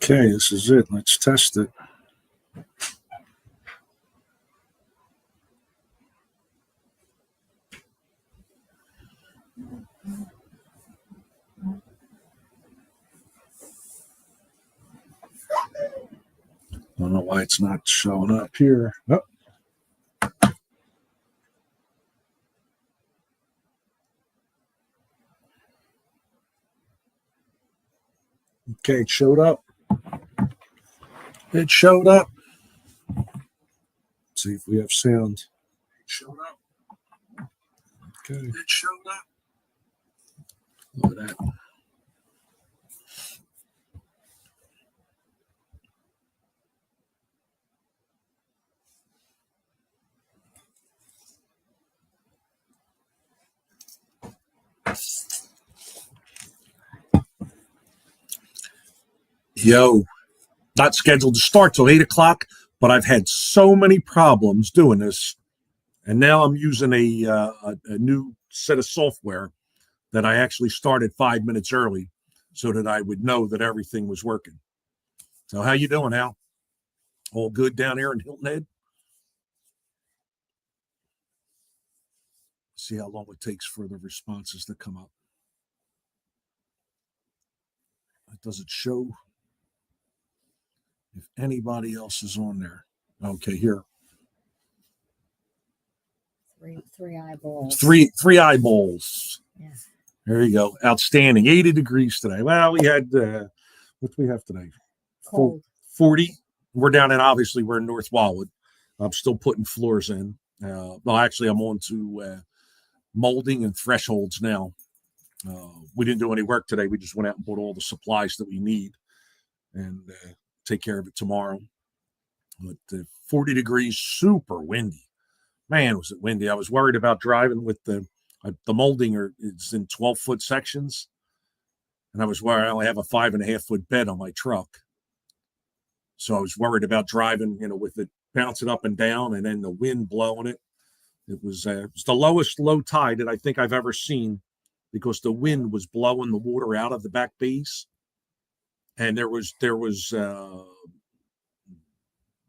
Okay, this is it. Let's test it. I don't know why it's not showing up here. Oh. Okay, it showed up. It showed up. Let's see if we have sound. It showed up. Okay. It showed up. Look at that. Yo, not scheduled to start till 8 o'clock, but I've had so many problems doing this. And now I'm using a new set of software that I actually started 5 minutes early so that I would know that everything was working. So how you doing, Al? All good down here in Hilton Head? See how long it takes for the responses to come up. Does it show if anybody else is on there? Okay, here. Three eyeballs. Three eyeballs. Yeah. There you go. Outstanding. 80 degrees today. Well, we had what do we have today? Cold. 40. We're down in, obviously we're in North Wildwood. I'm still putting floors in. Well, actually I'm on to molding and thresholds now. We didn't do any work today. We just went out and bought all the supplies that we need and take care of it tomorrow. But 40 degrees, super windy. Man, was it windy. I was worried about driving with the molding is in 12-foot sections. And I was worried I only have a 5.5-foot bed on my truck. So I was worried about driving, with it bouncing up and down and then the wind blowing it. It was the lowest low tide that I think I've ever seen because the wind was blowing the water out of the back bays. And there was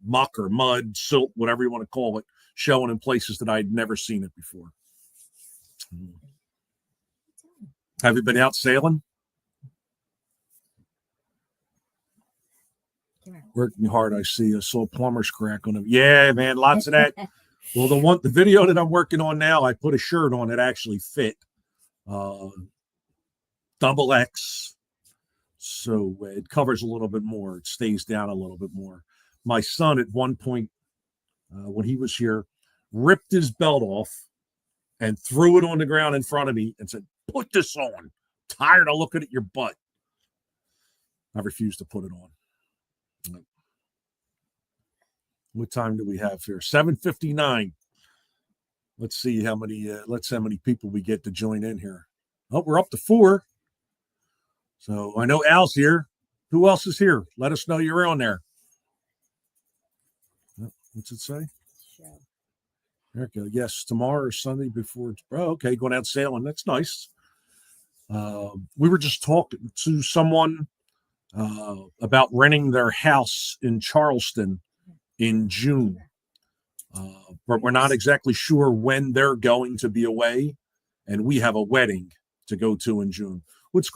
muck or mud, silt, whatever you want to call it, showing in places that I'd never seen it before. Have you been out sailing? Working hard, I see. I saw plumber's crack on it. Yeah, man, lots of that. Well, the video that I'm working on now, I put a shirt on that actually fit. Double X. So it covers a little bit more. It stays down a little bit more. My son at one point, when he was here, ripped his belt off and threw it on the ground in front of me and said, "Put this on. Tired of looking at your butt." I refused to put it on. What time do we have here? 7:59. Let's see how many people we get to join in here. Oh, we're up to 4. So I know Al's here. Who else is here? Let us know you're on there. What's it say? Show. There we go. Yes, tomorrow or Sunday before. Oh, okay, going out sailing. That's nice. We were just talking to someone about renting their house in Charleston in June. But we're not exactly sure when they're going to be away. And we have a wedding to go to in June. What's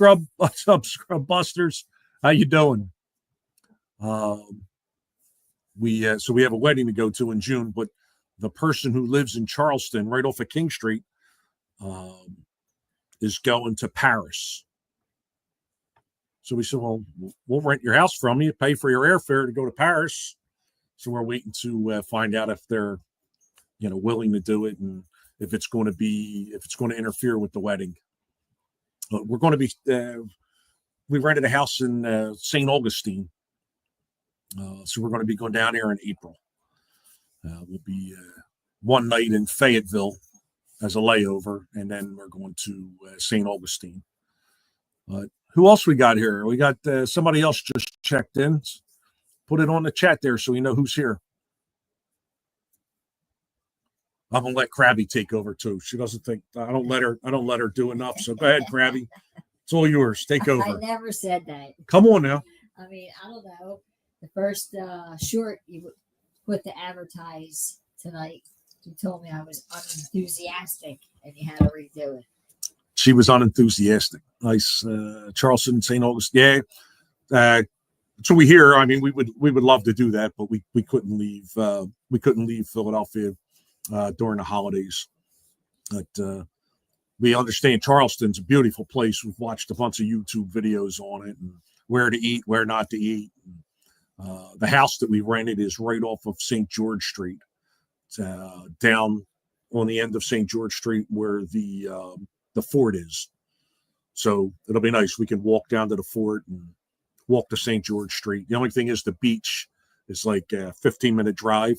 up, Scrub Busters? How you doing? So we have a wedding to go to in June, but the person who lives in Charleston, right off of King Street, is going to Paris. So we said, well, we'll rent your house from you, pay for your airfare to go to Paris. So we're waiting to find out if they're, willing to do it and if it's going to interfere with the wedding. We're going to be, we rented a house in St. Augustine. So we're going to be going down there in April. We'll be one night in Fayetteville as a layover, and then we're going to St. Augustine. But who else we got here? We got somebody else just checked in. Put it on the chat there so we know who's here. I'm gonna let Krabby take over too. She doesn't think I don't let her do enough. So go ahead, Krabby. It's all yours. Take over. I never said that. Come on now. I mean, I don't know. The first short you put to advertise tonight, you told me I was unenthusiastic and you had to redo it. She was unenthusiastic. Nice. Charleston, St. August. Yeah. So we hear. I mean, we would love to do that, but we couldn't leave. We couldn't leave Philadelphia during the holidays. But we understand Charleston's a beautiful place. We've watched a bunch of YouTube videos on it and where to eat, where not to eat. The house that we rented is right off of St. George Street, down on the end of St. George Street where the fort is. So it'll be nice. We can walk down to the fort and walk to St. George Street. The only thing is the beach is like a 15-minute drive.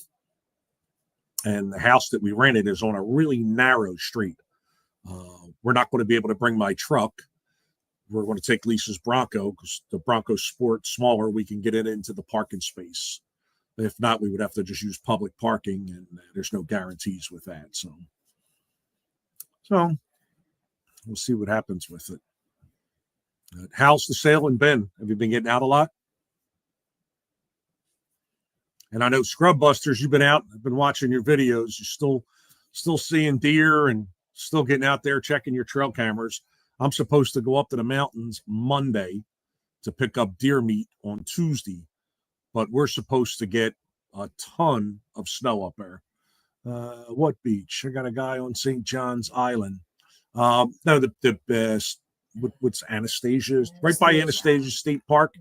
And the house that we rented is on a really narrow street. We're not going to be able to bring my truck. We're going to take Lisa's Bronco because the Bronco Sport's smaller. We can get it into the parking space. If not, we would have to just use public parking, and there's no guarantees with that. So we'll see what happens with it. How's the sailing been? Have you been getting out a lot? And I know Scrub Busters, you've been out. I've been watching your videos. You're still seeing deer and still getting out there checking your trail cameras. I'm supposed to go up to the mountains Monday to pick up deer meat on Tuesday, but we're supposed to get a ton of snow up there. What beach? I got a guy on St. John's Island. No, the best. What's Anastasia? Right by Anastasia State Park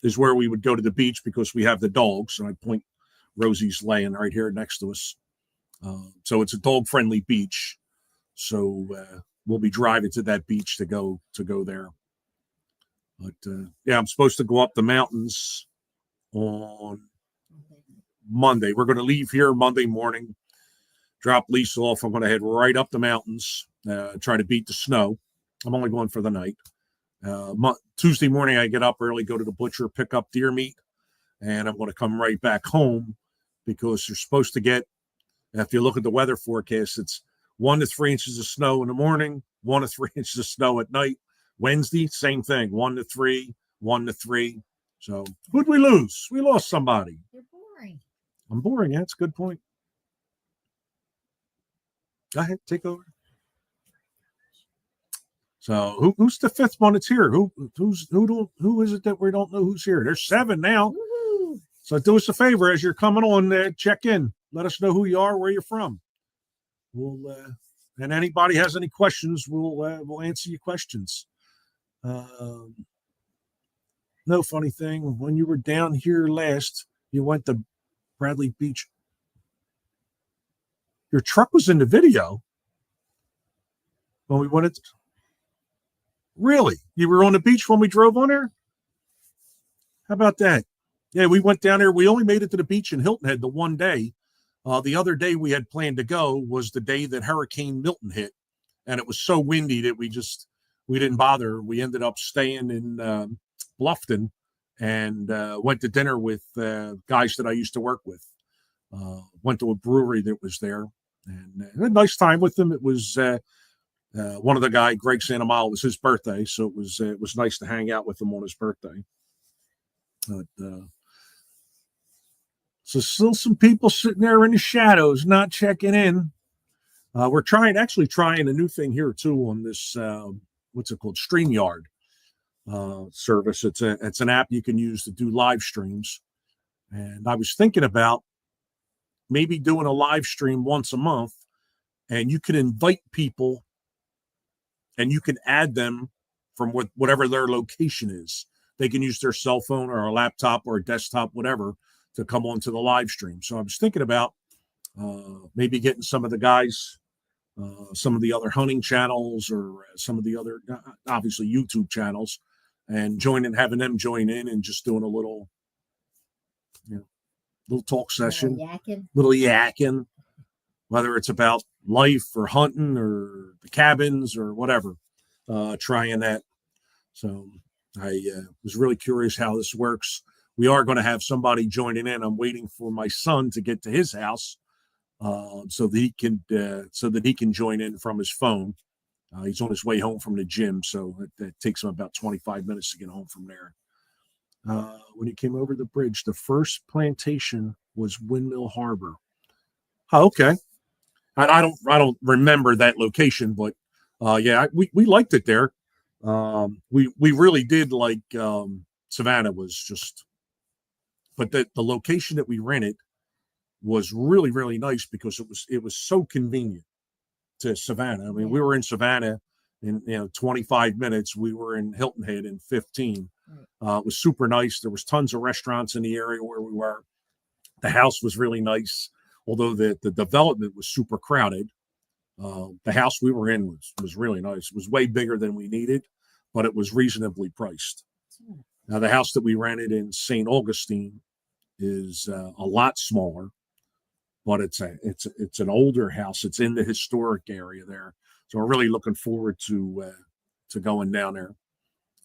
is where we would go to the beach because we have the dogs. And I point Rosie's laying right here next to us. So it's a dog-friendly beach. So we'll be driving to that beach to go there. But yeah, I'm supposed to go up the mountains on Monday. We're going to leave here Monday morning, drop Lisa off. I'm going to head right up the mountains, try to beat the snow. I'm only going for the night. Tuesday morning, I get up early, go to the butcher, pick up deer meat, and I'm going to come right back home because you're supposed to get, if you look at the weather forecast, it's 1 to 3 inches of snow in the morning, 1 to 3 inches of snow at night. Wednesday, same thing, 1 to 3, 1 to 3. So who'd we lose? We lost somebody. You're boring. I'm boring. Yeah, that's a good point. Go ahead, take over. So who's the fifth one that's here? Who is it that we don't know who's here? There's 7 now. Woo-hoo. So do us a favor as you're coming on, check in. Let us know who you are, where you're from. We'll and anybody has any questions, we'll answer your questions. No funny thing. When you were down here last, you went to Bradley Beach. Your truck was in the video when we went. Really? You were on the beach when we drove on there? How about that? Yeah, we went down there. We only made it to the beach in Hilton Head the one day. The other day we had planned to go was the day that Hurricane Milton hit, and it was so windy that we didn't bother. We ended up staying in Bluffton and went to dinner with guys that I used to work with. Went to a brewery that was there and had a nice time with them. It was one of the guy, Greg Santamala, was his birthday, so it was nice to hang out with him on his birthday. But so still some people sitting there in the shadows, not checking in. We're trying a new thing here too on this what's it called, StreamYard service. It's an app you can use to do live streams, and I was thinking about maybe doing a live stream once a month, and you can invite people and you can add them from whatever their location is. They can use their cell phone or a laptop or a desktop, whatever, to come onto the live stream. So I was thinking about maybe getting some of the guys, some of the other hunting channels or some of the other, obviously, YouTube channels, and having them join in and just doing a little talk session, little yakking, whether it's about life or hunting or the cabins or whatever, trying that. So I was really curious how this works. We are going to have somebody joining in. I'm waiting for my son to get to his house so that he can join in from his phone. He's on his way home from the gym, so it takes him about 25 minutes to get home from there. when you came over the bridge. The first plantation was Windmill Harbor. Oh, okay. I don't remember that location, but yeah, we liked it there. We really did like Savannah was just, but the location that we rented was really really nice because it was so convenient to Savannah. I mean, we were in Savannah in 25 minutes. We were in Hilton Head in 15. It was super nice. There was tons of restaurants in the area where we were. The house was really nice, although the development was super crowded. The house we were in was really nice. It was way bigger than we needed, but it was reasonably priced. Now, the house that we rented in St. Augustine is a lot smaller, but it's an older house. It's in the historic area there, so we're really looking forward to going down there.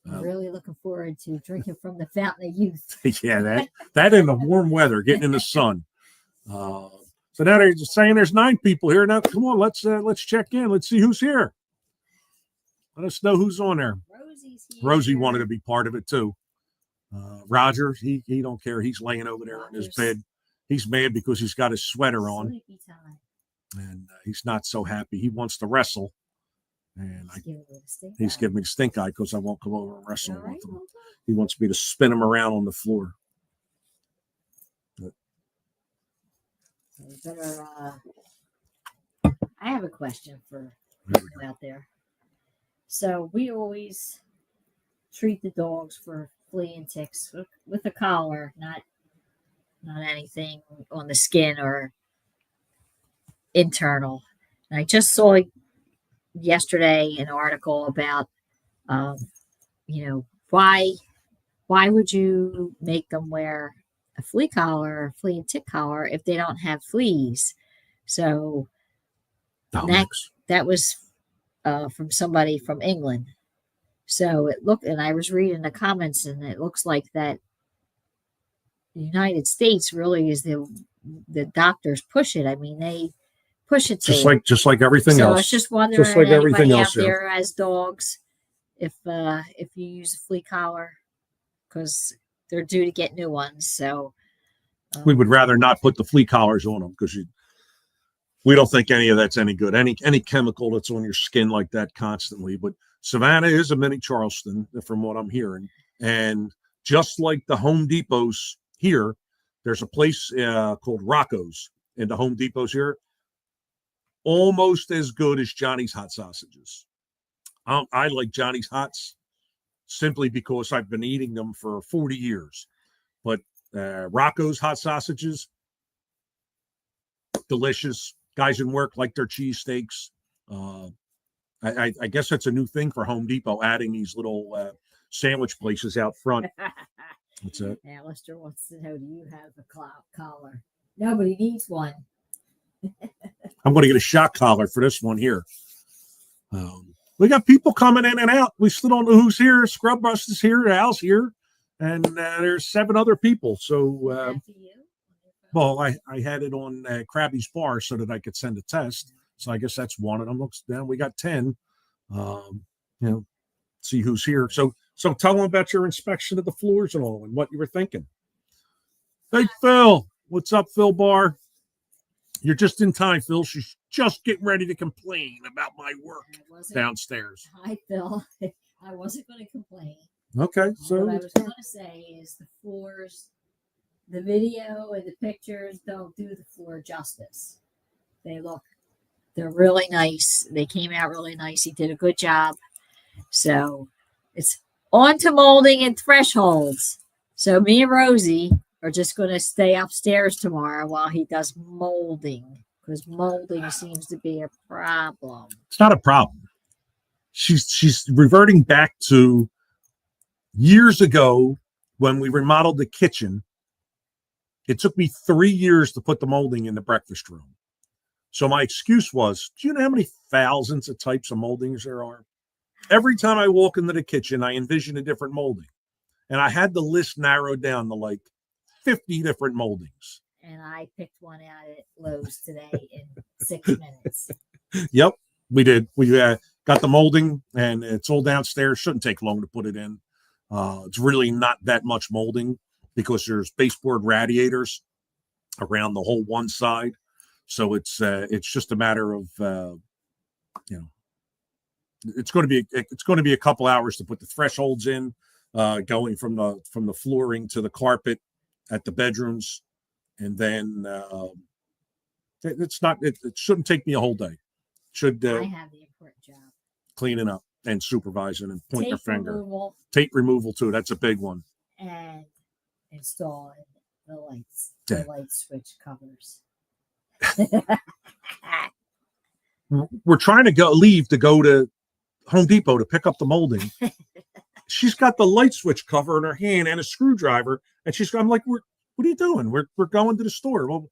I'm really looking forward to drinking from the fountain of youth. Yeah, that in the warm weather, getting in the sun. So now they're just saying there's 9 people here. Now, come on, let's check in. Let's see who's here. Let us know who's on there. Rosie's here. Rosie wanted to be part of it too. Roger, he don't care. He's laying over there in his bed. He's mad because he's got his sweater on, Sleepy time. and he's not so happy. He wants to wrestle, and he's giving me the stink eye because I won't come over and wrestle with him. He wants me to spin him around on the floor. I have a question for people out there. So we always treat the dogs for flea and ticks with a collar, not anything on the skin or internal. And I just saw yesterday an article about, why would you make them wear a flea collar, flea and tick collar, if they don't have fleas? So that was from somebody from England. So it looked, and I was reading the comments, and it looks like that the United States really is the doctors push it. I mean, they push it just like everything else. So I was just wondering, just like everything else there as dogs, if you use a flea collar, because they're due to get new ones. So we would rather not put the flea collars on them because we don't think any of that's any good. Any chemical that's on your skin like that constantly. But Savannah is a mini Charleston, from what I'm hearing. And just like the Home Depots here, there's a place called Rocco's in the Home Depots here, almost as good as Johnny's Hot Sausages. I like Johnny's Hots simply because I've been eating them for 40 years. But Rocco's Hot Sausages, delicious. Guys in work like their cheesesteaks. I guess that's a new thing for Home Depot, adding these little sandwich places out front. What's that? Alistair wants to know, do you have a collar? Nobody needs one. I'm going to get a shock collar for this one here. We got people coming in and out. We still don't know who's here. Scrub Bus is here. Al's here. And there's 7 other people. So, well, I had it on Krabby's Bar so that I could send a test. So I guess that's one of them. Looks down. We got 10. See who's here. So tell them about your inspection of the floors and all, and what you were thinking. Hey, Phil. What's up, Phil Barr? You're just in time, Phil. She's just getting ready to complain about my work downstairs. Hi, Phil. I wasn't going to complain. Okay. So what I was going to say is the floors, the video and the pictures don't do the floor justice. They're really nice. They came out really nice. He did a good job. So it's on to molding and thresholds. So me and Rosie are just going to stay upstairs tomorrow while he does molding, because molding seems to be a problem. It's not a problem. She's reverting back to years ago when we remodeled the kitchen. It took me 3 years to put the molding in the breakfast room. So my excuse was, do you know how many thousands of types of moldings there are? Every time I walk into the kitchen, I envision a different molding. And I had the list narrowed down to like 50 different moldings. And I picked one out at Lowe's today in 6 minutes. Yep, we did. We got the molding, and it's all downstairs. Shouldn't take long to put it in. It's really not that much molding because there's baseboard radiators around the whole one side. So it's just a matter of you know, it's going to be a couple hours to put the thresholds in, going from the flooring to the carpet at the bedrooms, and then it shouldn't take me a whole day. Should I have the important job. Cleaning up and supervising and pointing your finger. Removal Tape removal too. That's a big one. and installing the lights, Yeah. the light switch covers. We're trying to leave to go to Home Depot to pick up the molding. She's got the light switch cover in her hand and a screwdriver, and I'm like, what are you doing? We're going to the store. Well,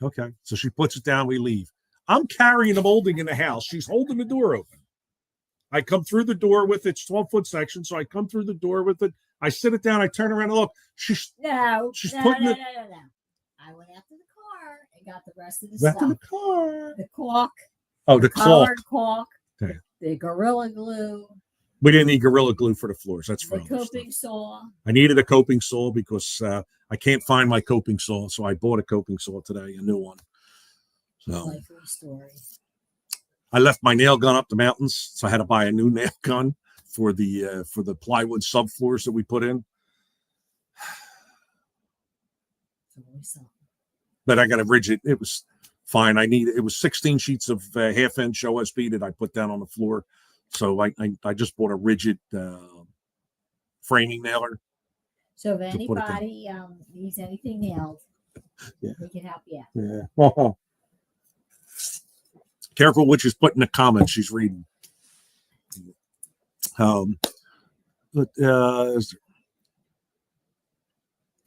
okay. So she puts it down, we leave. I'm carrying the molding in the house. She's holding the door open. I come through the door with it. It's 12-foot section, so I come through the door with it. I sit it down. I turn around and look. She's putting it. No. I went out to the car and got the rest of the stuff. To the car. The caulk. Oh, the caulk. Caulk. Okay. The Gorilla Glue. We didn't need Gorilla Glue for the floors. That's for the coping saw. I needed a coping saw because I can't find my coping saw, so I bought a coping saw today, a new one. So Life of a story. I left my nail gun up the mountains, so I had to buy a new nail gun for the plywood subfloors that we put in. But I got a rigid. It was fine. It was 16 sheets of half-inch OSB that I put down on the floor. So I just bought a rigid framing nailer. So if anybody needs anything nailed, we can help you out. Yeah. Careful what she's putting in the comments. She's reading. I'm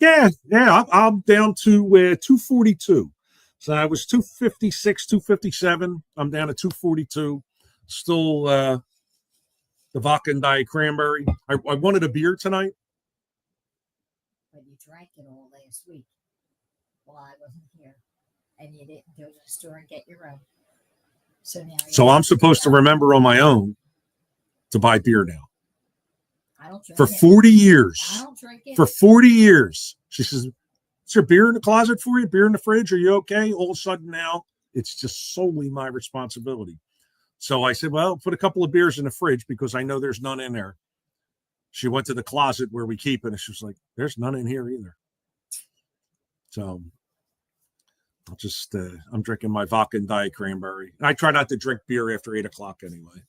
down to 242. So I was 256, 257. I'm down to 242. Still the vodka and diet cranberry. I wanted a beer tonight. But you drank it all last week while I wasn't here. And you didn't go to the store and get your own. So I'm supposed to remember on my own to buy beer now. I don't drink for it. 40 years. I don't drink it. For 40 years. She says, is there beer in the closet for you? Beer in the fridge? Are you okay? All of a sudden now, it's just solely my responsibility. So I said, well, put a couple of beers in the fridge because I know there's none in there. She went to the closet where we keep it, and she was like, there's none in here either. So I'll just, I'm drinking my vodka and diet cranberry. And I try not to drink beer after 8 o'clock anyway.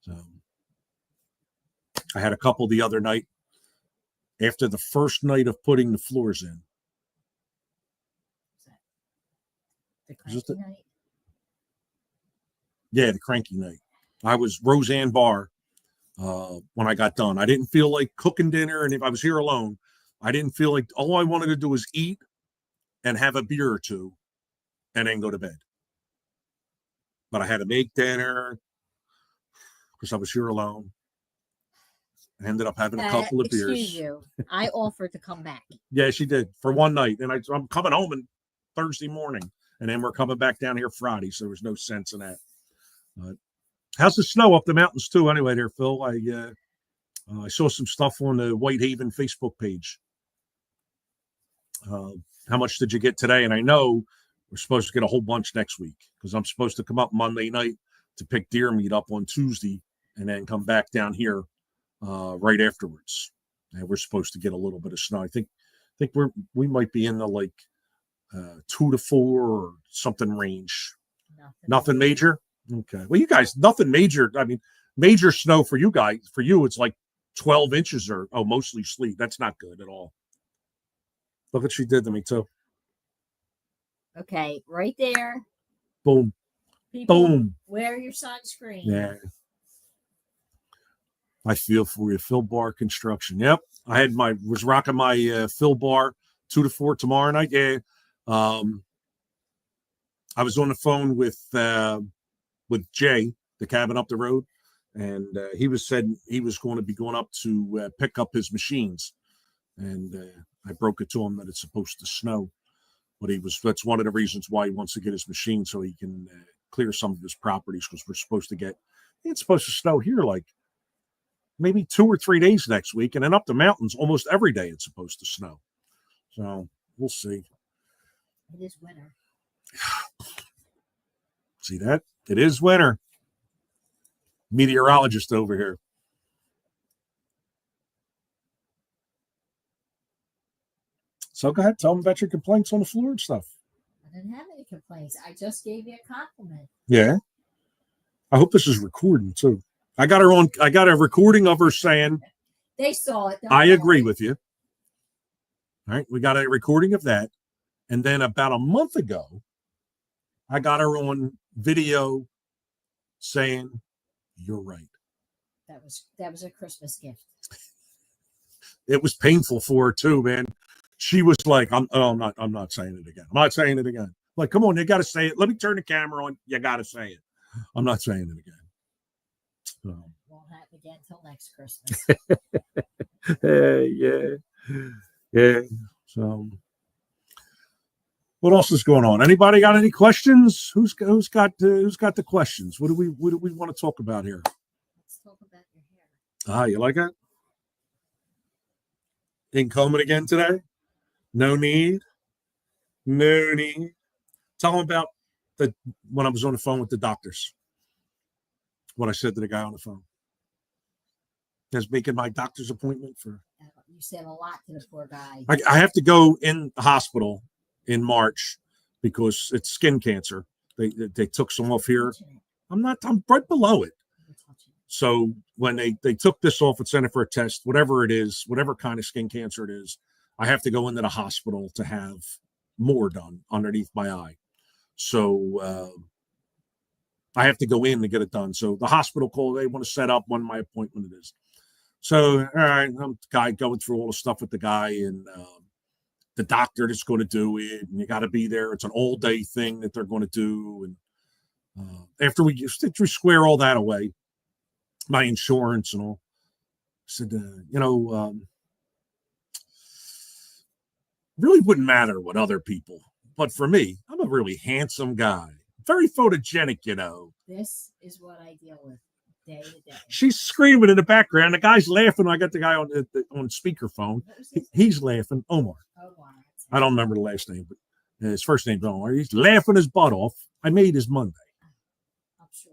So I had a couple the other night after the first night of putting the floors in. The cranky night? Yeah, the cranky night. I was Roseanne Barr when I got done. I didn't feel like cooking dinner, and if I was here alone, I didn't feel like all I wanted to do was eat and have a beer or two and then go to bed. But I had to make dinner because I was here alone. I ended up having a couple of beers. Excuse you. I offered to come back. Yeah, she did for one night. And I'm coming home on Thursday morning. And then we're coming back down here Friday. So there was no sense in that. But how's the snow up the mountains too? Anyway, there, Phil. I saw some stuff on the Whitehaven Facebook page. How much did you get today? And I know we're supposed to get a whole bunch next week because I'm supposed to come up Monday night to pick deer meat up on Tuesday and then come back down here right afterwards. And we're supposed to get a little bit of snow. I think we might be in the like 2 to 4 or something range. Nothing major. Okay. Well, you guys, nothing major. I mean, major snow for you guys. For you, it's like 12 inches or mostly sleet. That's not good at all. Look what she did to me too. Okay, right there. Boom. People, boom. Wear your sunscreen. Yeah. I feel for you, Phil Bar Construction. Yep, I was rocking my Phil Bar 2 to 4 tomorrow night. Yeah, I was on the phone with Jay, the cabin up the road, and he said he was going to be going up to pick up his machines, and I broke it to him that it's supposed to snow, but that's one of the reasons why he wants to get his machine so he can clear some of his properties because it's supposed to snow here like maybe 2 or 3 days next week. And then up the mountains, almost every day it's supposed to snow. So we'll see. It is winter. See that? It is winter. Meteorologist over here. So go ahead, tell them about your complaints on the floor and stuff. I didn't have any complaints. I just gave you a compliment. Yeah. I hope this is recording too. I got a recording of her saying, they saw it. I agree with you. All right. We got a recording of that. And then about a month ago, I got her on video saying, you're right. That was a Christmas gift. It was painful for her too, man. She was like, I'm not saying it again. I'm not saying it again. Like, come on, you got to say it. Let me turn the camera on. You got to say it. I'm not saying it again. Won't happen again until next Christmas. Yeah. So, what else is going on? Anybody got any questions? Who's got the questions? What do we want to talk about here? Let's talk about your hair. You like it? Ain't combing again today? No need. Tell them about when I was on the phone with the doctors. What I said to the guy on the phone. Just making my doctor's appointment for. You said a lot to the poor guy. I have to go in the hospital in March because it's skin cancer. They took some off here. I'm right below it. So when they took this off and sent it for a test, whatever it is, whatever kind of skin cancer it is, I have to go into the hospital to have more done underneath my eye. So I have to go in to get it done. So the hospital called, they want to set up when my appointment is. So, all right, I'm the guy going through all the stuff with the guy and the doctor that's going to do it. And you got to be there. It's an all day thing that they're going to do. And after we square all that away, my insurance and all, I said, really wouldn't matter what other people, but for me, I'm a really handsome guy, very photogenic, This is what I deal with day to day. She's screaming in the background. The guy's laughing. I got the guy on speakerphone. He's laughing. Omar. I don't remember the last name, but his first name's Omar. He's laughing his butt off. I made his Monday. I'm sure.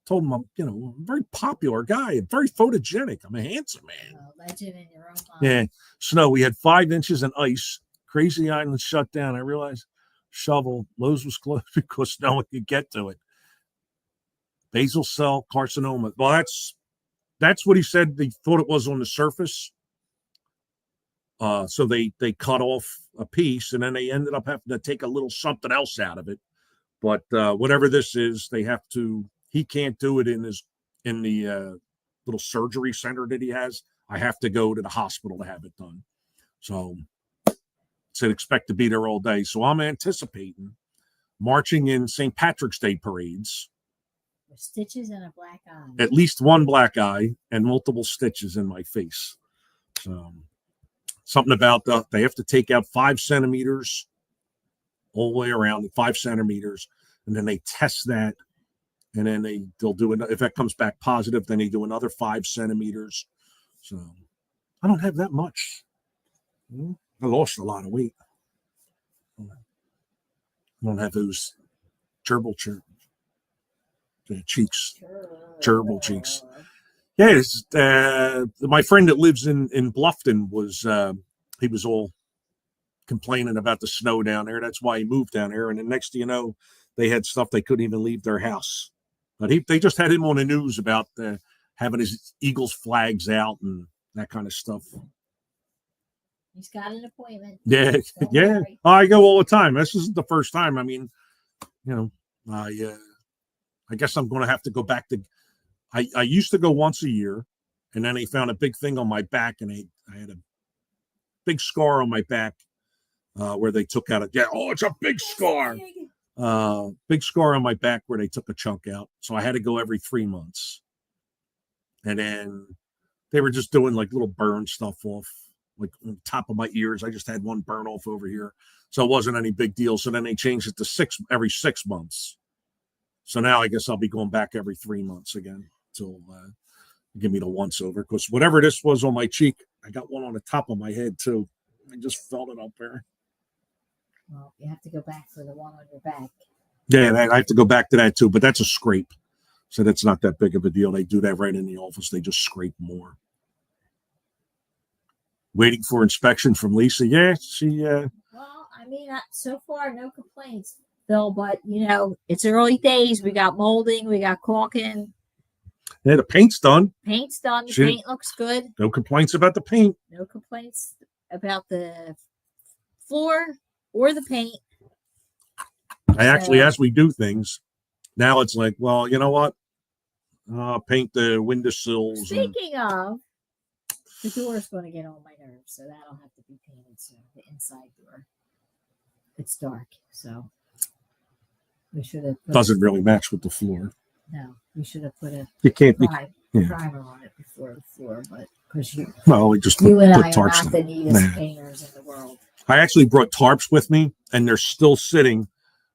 Told him I'm, a very popular guy, very photogenic. I'm a handsome man. Legend in your own mind. Yeah. Snow. We had 5 inches and ice. Crazy Island shut down. I realized shovel. Lowe's was closed because no one could get to it. Basal cell carcinoma. Well, that's what he said. They thought it was on the surface. So they cut off a piece, and then they ended up having to take a little something else out of it. But whatever this is, they have to. He can't do it in the little surgery center that he has. I have to go to the hospital to have it done. So said expect to be there all day. So I'm anticipating marching in St. Patrick's Day parades. With stitches and a black eye. At least one black eye and multiple stitches in my face. So something about they have to take out 5 centimeters all the way around, 5 centimeters, and then they test that. And then they'll do it. If that comes back positive, then they do another 5 centimeters. So I don't have that much. I lost a lot of weight. I don't have those gerbil cheeks, gerbil cheeks. Yeah, my friend that lives in Bluffton he was all complaining about the snow down there. That's why he moved down there. And then next thing you know, they had stuff they couldn't even leave their house. But they just had him on the news about having his Eagles flags out and that kind of stuff. He's got an appointment. Yeah. I go all the time. This isn't the first time. I mean, I guess I'm going to have to go back to. I used to go once a year, and then they found a big thing on my back, and I had a big scar on my back where they took out it's a big scar. Big scar on my back where they took a chunk out. So I had to go every 3 months. And then they were just doing like little burn stuff off, like on top of my ears. I just had one burn off over here. So it wasn't any big deal. So then they changed it to every 6 months. So now I guess I'll be going back every 3 months again. give me the once over, because whatever this was on my cheek, I got one on the top of my head too. I just felt it up there. Well, you have to go back for the one on your back. Yeah, I have to go back to that too, but that's a scrape. So that's not that big of a deal. They do that right in the office. They just scrape more. Waiting for inspection from Lisa. Yeah, she. Well, I mean, so far, no complaints, Phil, but, it's early days. We got molding, we got caulking. Yeah, the paint's done. Paint's done. The paint looks good. No complaints about the paint. No complaints about the floor or the paint. I actually, as we do things, now it's like, well, you know what? Paint the windowsills. Speaking of, the door's going to get on my nerves, so that'll have to be painted soon. The inside door. It's dark, so we should have. Doesn't really match with the floor. No, we should have put a primer on it before the floor, but because you we just you and I are tarps not the neatest painters in the world. I actually brought tarps with me, and they're still sitting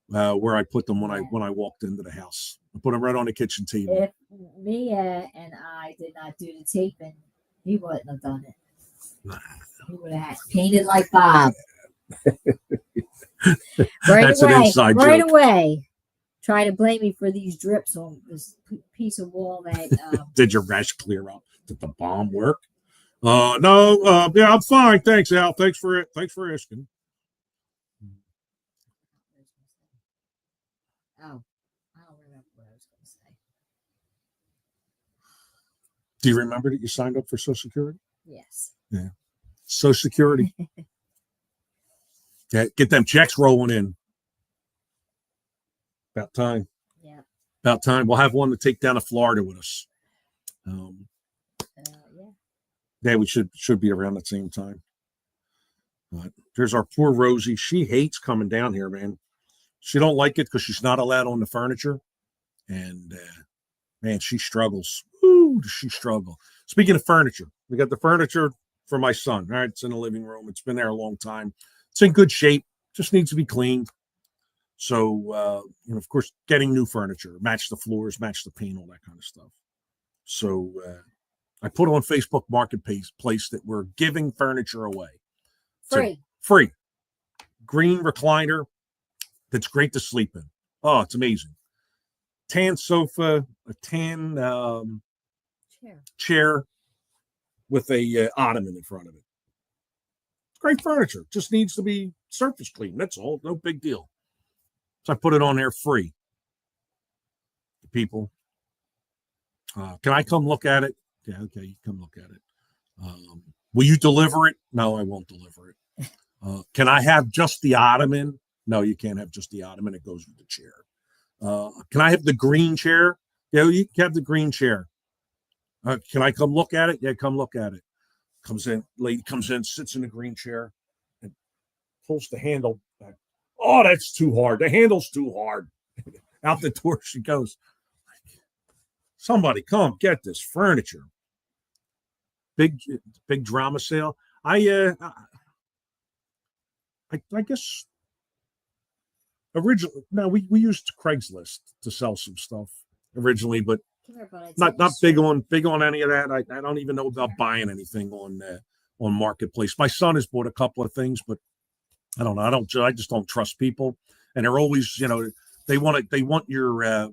where I put them when I walked into the house. I put them right on the kitchen table. If Mia and I did not do the taping, he wouldn't have done it. Nah. He would have painted like Bob. That's an inside right joke. away. Try to blame me for these drips on this piece of wall that. Did your rash clear up? Did the bomb work? No. Yeah, I'm fine. Thanks, Al. Thanks for it. Thanks for asking. Oh, I don't remember what I was going to say. Do you remember that you signed up for Social Security? Yes. Yeah. Social Security. Yeah, get them checks rolling in. About time. Yeah. About time. We'll have one to take down to Florida with us. Yeah, we should be around the same time. But there's our poor Rosie. She hates coming down here, man. She don't like it because she's not allowed on the furniture. And, man, she struggles. Ooh, does she struggle. Speaking of furniture, we got the furniture for my son. All right, it's in the living room. It's been there a long time. It's in good shape. Just needs to be cleaned. So, of course, getting new furniture, match the floors, match the paint, all that kind of stuff. So I put on Facebook Marketplace that we're giving furniture away. Free. Green recliner that's great to sleep in. Oh, it's amazing. Tan sofa, a tan chair with a ottoman in front of it. Great furniture. Just needs to be surface clean. That's all. No big deal. So I put it on there free. People, can I come look at it? Yeah, okay, you come look at it. Will you deliver it? No, I won't deliver it. Can I have just the ottoman? No, you can't have just the ottoman. It goes with the chair. Can I have the green chair? Yeah, you can have the green chair. Can I come look at it? Yeah, come look at it. Lady comes in, sits in the green chair, and pulls the handle back. Oh, that's too hard. The handle's too hard. Out the door she goes. Somebody come get this furniture. Big drama sale. I guess originally, no, we used Craigslist to sell some stuff originally, but not big on any of that. I don't even know about buying anything on Marketplace. My son has bought a couple of things, but I don't know. I just don't trust people, and they're always, they want your.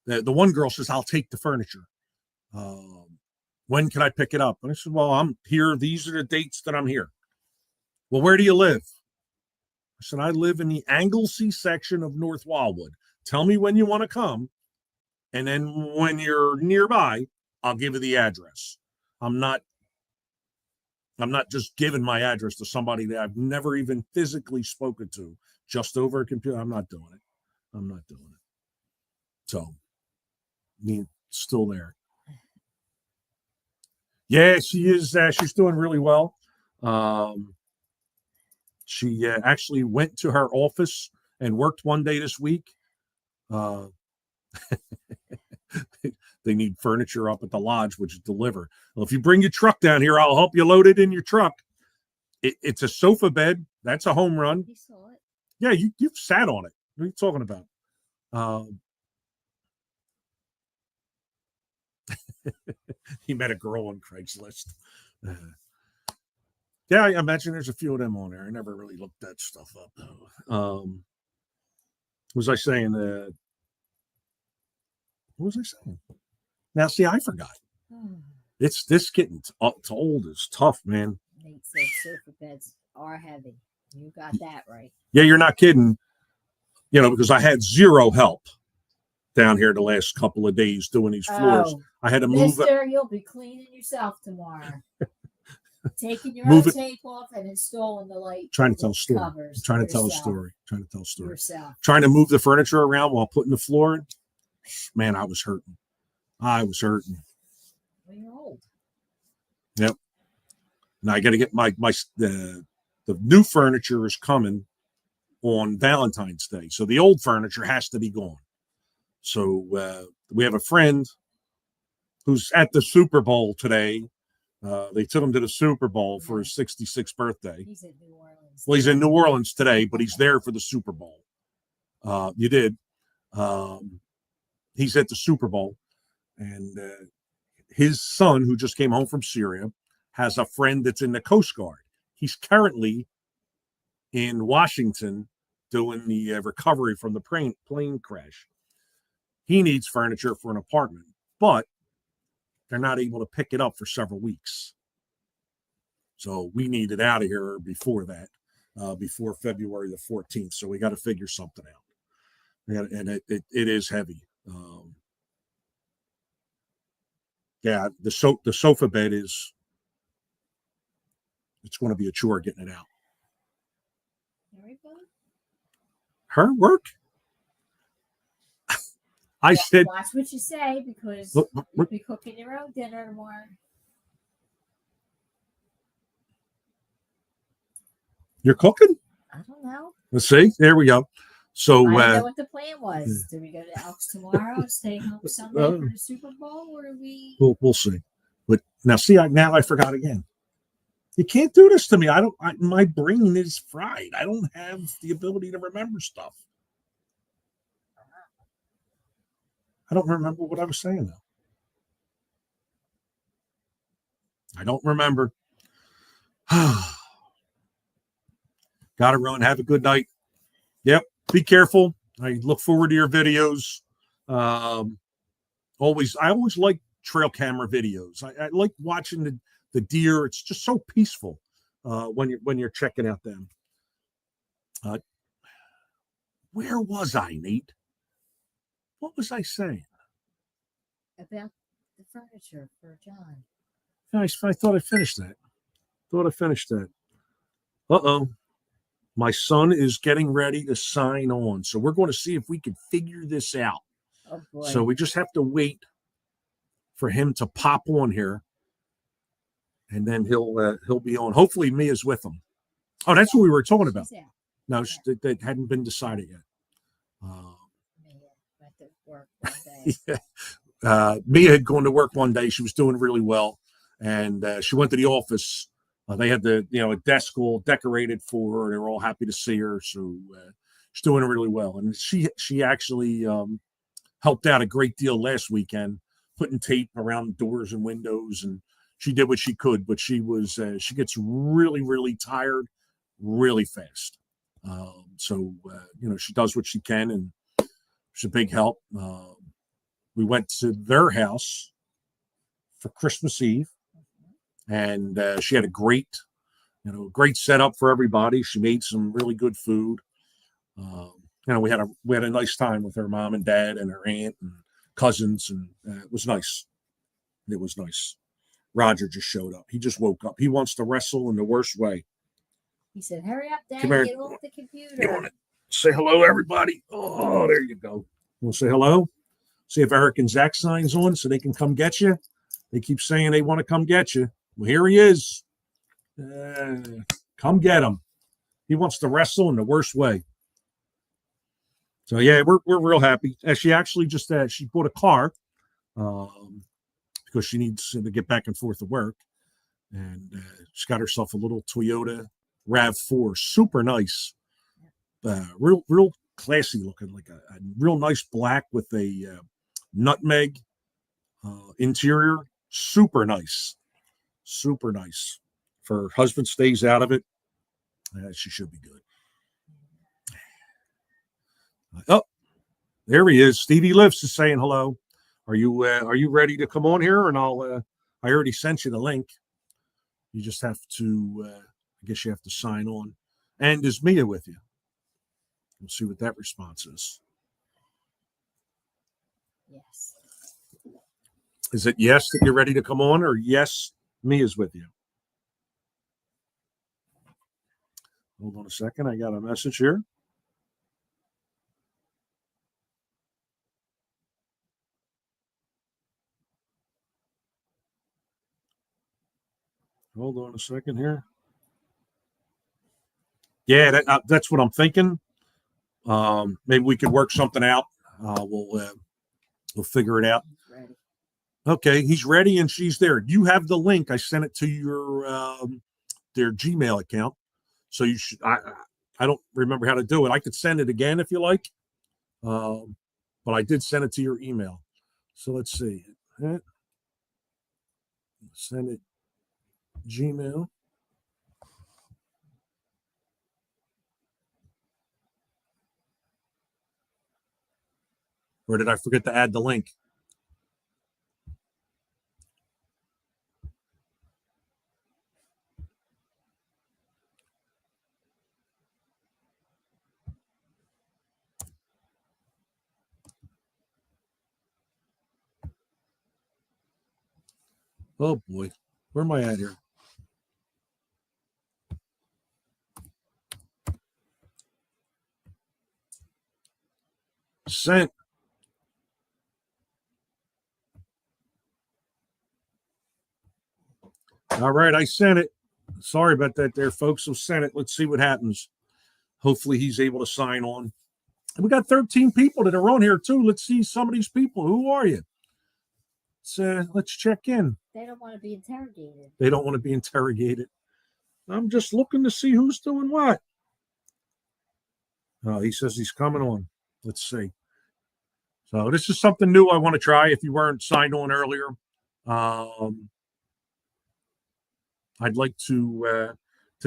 The one girl says, "I'll take the furniture. When can I pick it up?" And I said, "Well, I'm here. These are the dates that I'm here." "Well, where do you live?" I said, "I live in the Anglesey section of North Wildwood. Tell me when you want to come, and then when you're nearby, I'll give you the address. I'm not just giving my address to somebody that I've never even physically spoken to, just over a computer. I'm not doing it. So, still there. Yeah, she is. She's doing really well. She actually went to her office and worked one day this week. They need furniture up at the lodge, which is delivered. Well, if you bring your truck down here, I'll help you load it in your truck. It's a sofa bed. That's a home run. You saw it. Yeah, you've sat on it. What are you talking about? He met a girl on Craigslist. Yeah, I imagine there's a few of them on there. I never really looked that stuff up though. Was I saying? What was I saying? Now, see, I forgot. It's this getting old is tough, man. Nate said sofa beds are heavy. You got that right. Yeah, you're not kidding. You know, because I had zero help down here the last couple of days doing these floors. I had to move. Mister, you'll be cleaning yourself tomorrow. Taking your Move own it. tape off and installing the light. Trying to tell a story. Covers Trying to tell a yourself. story. Trying to tell a story. Yourself. Trying to move the furniture around while putting the floor in. Man, I was hurting. I was hurting. Well, you're old. Yep. Now I got to get the new furniture is coming on Valentine's Day, so the old furniture has to be gone. So we have a friend who's at the Super Bowl today. They took him to the Super Bowl for his 66th birthday. He's in New Orleans. Well, he's in New Orleans today, but he's there for the Super Bowl. You did. He's at the Super Bowl, and his son, who just came home from Syria, has a friend that's in the Coast Guard. He's currently in Washington doing the recovery from the plane crash. He needs furniture for an apartment, but they're not able to pick it up for several weeks. So we need it out of here before that, before February the 14th. So we got to figure something out. And it is heavy. Yeah, the sofa bed it's going to be a chore getting it out. Her work? I said, watch what you say, because you'll be cooking your own dinner tomorrow. You're cooking? I don't know. Let's see. There we go. So I don't know what the plan was. Do we go to Elks tomorrow, stay home Sunday for the Super Bowl, or do we? We'll see. But now, see, I forgot again. You can't do this to me. My brain is fried. I don't have the ability to remember stuff. I don't remember what I was saying, though. I don't remember. Gotta run. Have a good night. Yep. Be careful. I look forward to your videos. I always like trail camera videos. I like watching the deer. It's just so peaceful when you're checking out them. Where was I, Nate? What was I saying? About the furniture for John. I thought I finished that. Uh-oh. My son is getting ready to sign on. So we're going to see if we can figure this out. Oh, boy. So we just have to wait for him to pop on here. And then he'll be on. Hopefully Mia's with him. Oh, that's what we were talking about. No, that hadn't been decided yet. Mia had gone to work one day. She was doing really well, and she went to the office. They had a desk all decorated for her. They were all happy to see her, so she's doing really well. And she actually helped out a great deal last weekend, putting tape around doors and windows, and she did what she could. But she gets really, really tired really fast. So she does what she can, and she's a big help. We went to their house for Christmas Eve, and she had a great setup for everybody. She made some really good food. We had a nice time with her mom and dad and her aunt and cousins, and it was nice. It was nice. Roger just showed up. He just woke up. He wants to wrestle in the worst way. He said, "Hurry up, Dad! Get off the computer." You want to say hello, everybody? Oh, there you go. You want to say hello? See if Eric and Zach signs on so they can come get you. They keep saying they want to come get you. Well, here he is. Come get him. He wants to wrestle in the worst way. So yeah, we're real happy. She actually just she bought a car because she needs to get back and forth to work, and she's got herself a little Toyota RAV4, super nice, real classy looking, like a real nice black with a nutmeg Interior, super nice. Super nice. If her husband stays out of it, she should be good. Oh, there he is. Stevie Lifts is saying hello. Are you ready to come on here? And I already sent you the link. You just have to I guess you have to sign on. And is Mia with you? We'll see what that response is. Yes. Is it yes that you're ready to come on, or yes, Mia's with you? Hold on a second. I got a message here. Hold on a second here. Yeah, that's what I'm thinking. Maybe we could work something out. We'll figure it out. Ready. Okay, he's ready and she's there. You have the link. I sent it to your their Gmail account. So you should. I don't remember how to do it. I could send it again if you like. But I did send it to your email. So let's see. Send it Gmail. Or did I forget to add the link? Oh boy, where am I at here? Sent. All right, I sent it. Sorry about that there, folks. So sent it. Let's see what happens. Hopefully he's able to sign on. And we got 13 people that are on here too. Let's see some of these people. Who are you? Let's check in. They don't want to be interrogated. They don't want to be interrogated. I'm just looking to see who's doing what. Oh, he says he's coming on. Let's see. So this is something new I want to try. If you weren't signed on earlier, I'd like to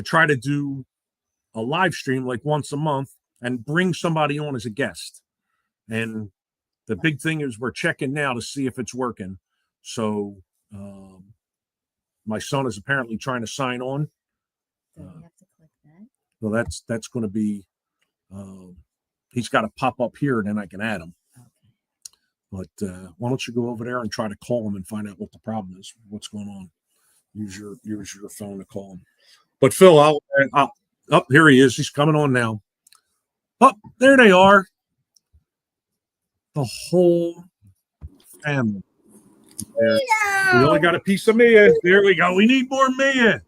try to do a live stream like once a month and bring somebody on as a guest. And the big thing is we're checking now to see if it's working. So my son is apparently trying to sign on. So you have to click that. Well, that's going to be. He's got to pop up here, and then I can add him. Okay. But why don't you go over there and try to call him and find out what the problem is, what's going on. Use your phone to call him. But Phil, I'll here he is. He's coming on now. Oh, there they are. The whole family. There. We only got a piece of Mia. There we go. We need more Mia.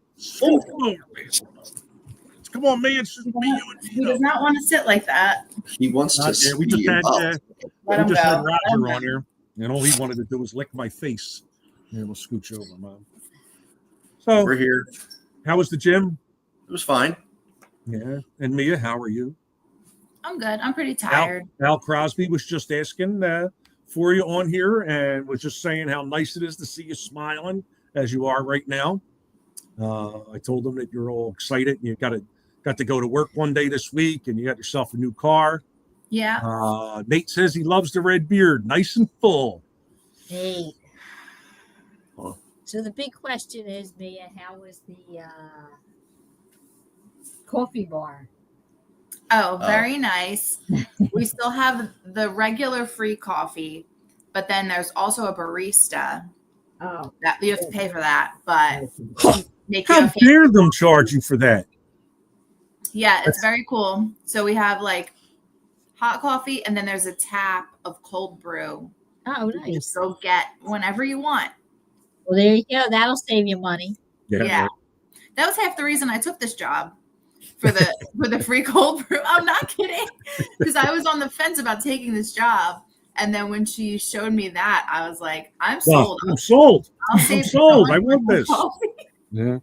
Come on, Mia. It's just Mia. He does not want to sit like that. He wants to. We just had Let Roger on here, and all he wanted to do was lick my face. Here, we'll scooch over, Mom. So we're here. How was the gym? It was fine. Yeah. And Mia, how are you? I'm good. I'm pretty tired. Al Crosby was just asking for you on here and was just saying how nice it is to see you smiling as you are right now. I told him that you're all excited. You got to go to work one day this week, and you got yourself a new car. Yeah. Nate says he loves the red beard, nice and full. Nate. So the big question is, Mia, how was the coffee bar? Oh, very nice. We still have the regular free coffee, but then there's also a barista. Oh, that you have to pay for that, but how dare them charge you for that? Yeah, it's very cool. So we have like hot coffee, and then there's a tap of cold brew. Oh, nice. Just go get whenever you want. Well, there you go. That'll save you money. Yeah. That was half the reason I took this job for the free cold brew. I'm not kidding, because I was on the fence about taking this job, and then when she showed me that, I was like, "I'm sold. I'm sold. I'm sold. I want this." Yeah.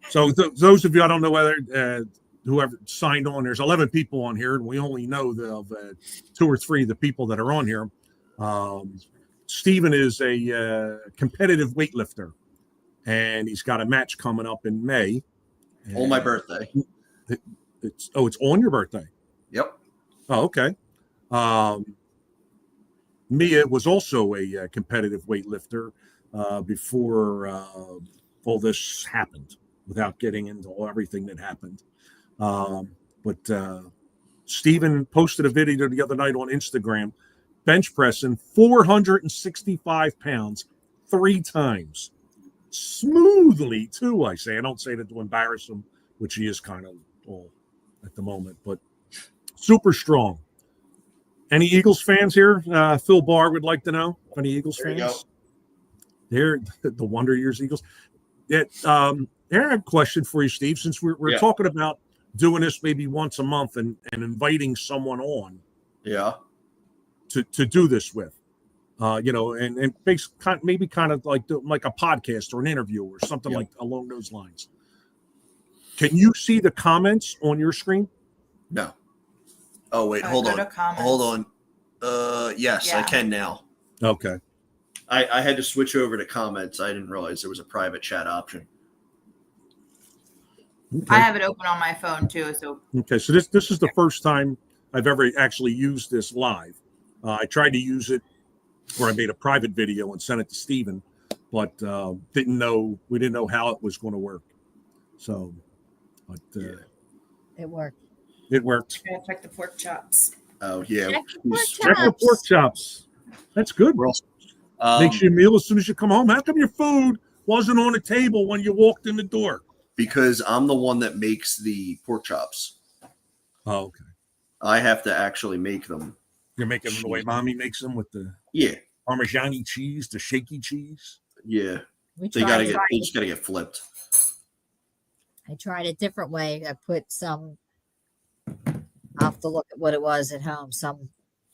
So those of you, I don't know whether whoever signed on, there's 11 people on here, and we only know of 2 or 3 of the people that are on here. Steven is a competitive weightlifter, and he's got a match coming up in May. On my birthday. It's on your birthday. Yep. Oh, okay. Mia was also a competitive weightlifter before all this happened, without getting into everything that happened. But Steven posted a video the other night on Instagram, bench pressing 465 pounds 3 times. Smoothly, too, I say. I don't say that to embarrass him, which he is kind of all at the moment, but super strong. Any Eagles fans here? Phil Barr would like to know. Any Eagles fans? They're the Wonder Years Eagles. Here, I have a question for you, Steve. Since we're talking about doing this maybe once a month and inviting someone on, to do this with, and maybe kind of like a podcast or an interview or something like along those lines. Can you see the comments on your screen? No. Oh wait, hold on. Yes, I can now. Okay. I had to switch over to comments. I didn't realize there was a private chat option. Okay. I have it open on my phone too. So this is the first time I've ever actually used this live. I tried to use it where I made a private video and sent it to Steven, but we didn't know how it was going to work. So, but It worked. It worked. check the pork chops. Oh yeah. Check the pork chops. That's good. Makes you a meal as soon as you come home. How come your food wasn't on the table when you walked in the door? Because I'm the one that makes the pork chops. Oh, okay. I have to actually make them. You're making them the way Mommy makes them with the Parmesan cheese, the shaky cheese. Yeah. They just gotta get flipped. I tried a different way. I put some. I'll have to look at what it was at home. Some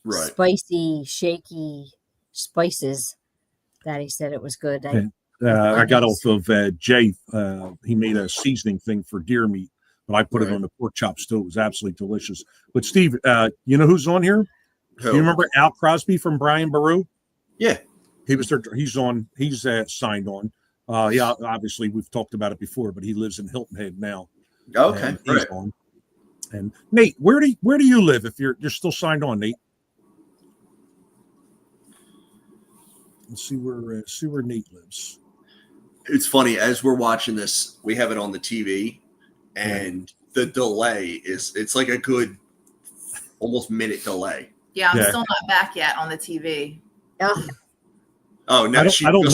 spicy, shaky spices that he said it was good. I got off of Jay. He made a seasoning thing for deer meat, but I put it on the pork chops too. It was absolutely delicious. But Steve, you know who's on here? Who? You remember Al Crosby from Brian Baru? Yeah, he was there. He's on. He's signed on. Obviously we've talked about it before, but he lives in Hilton Head now. Okay, he's on. And Nate, where do you live? If you're still signed on, Nate. Let's see where Nate lives. It's funny, as we're watching this, we have it on the TV, and the delay it's like a good almost minute delay. Yeah, I'm still not back yet on the TV. Oh no, I don't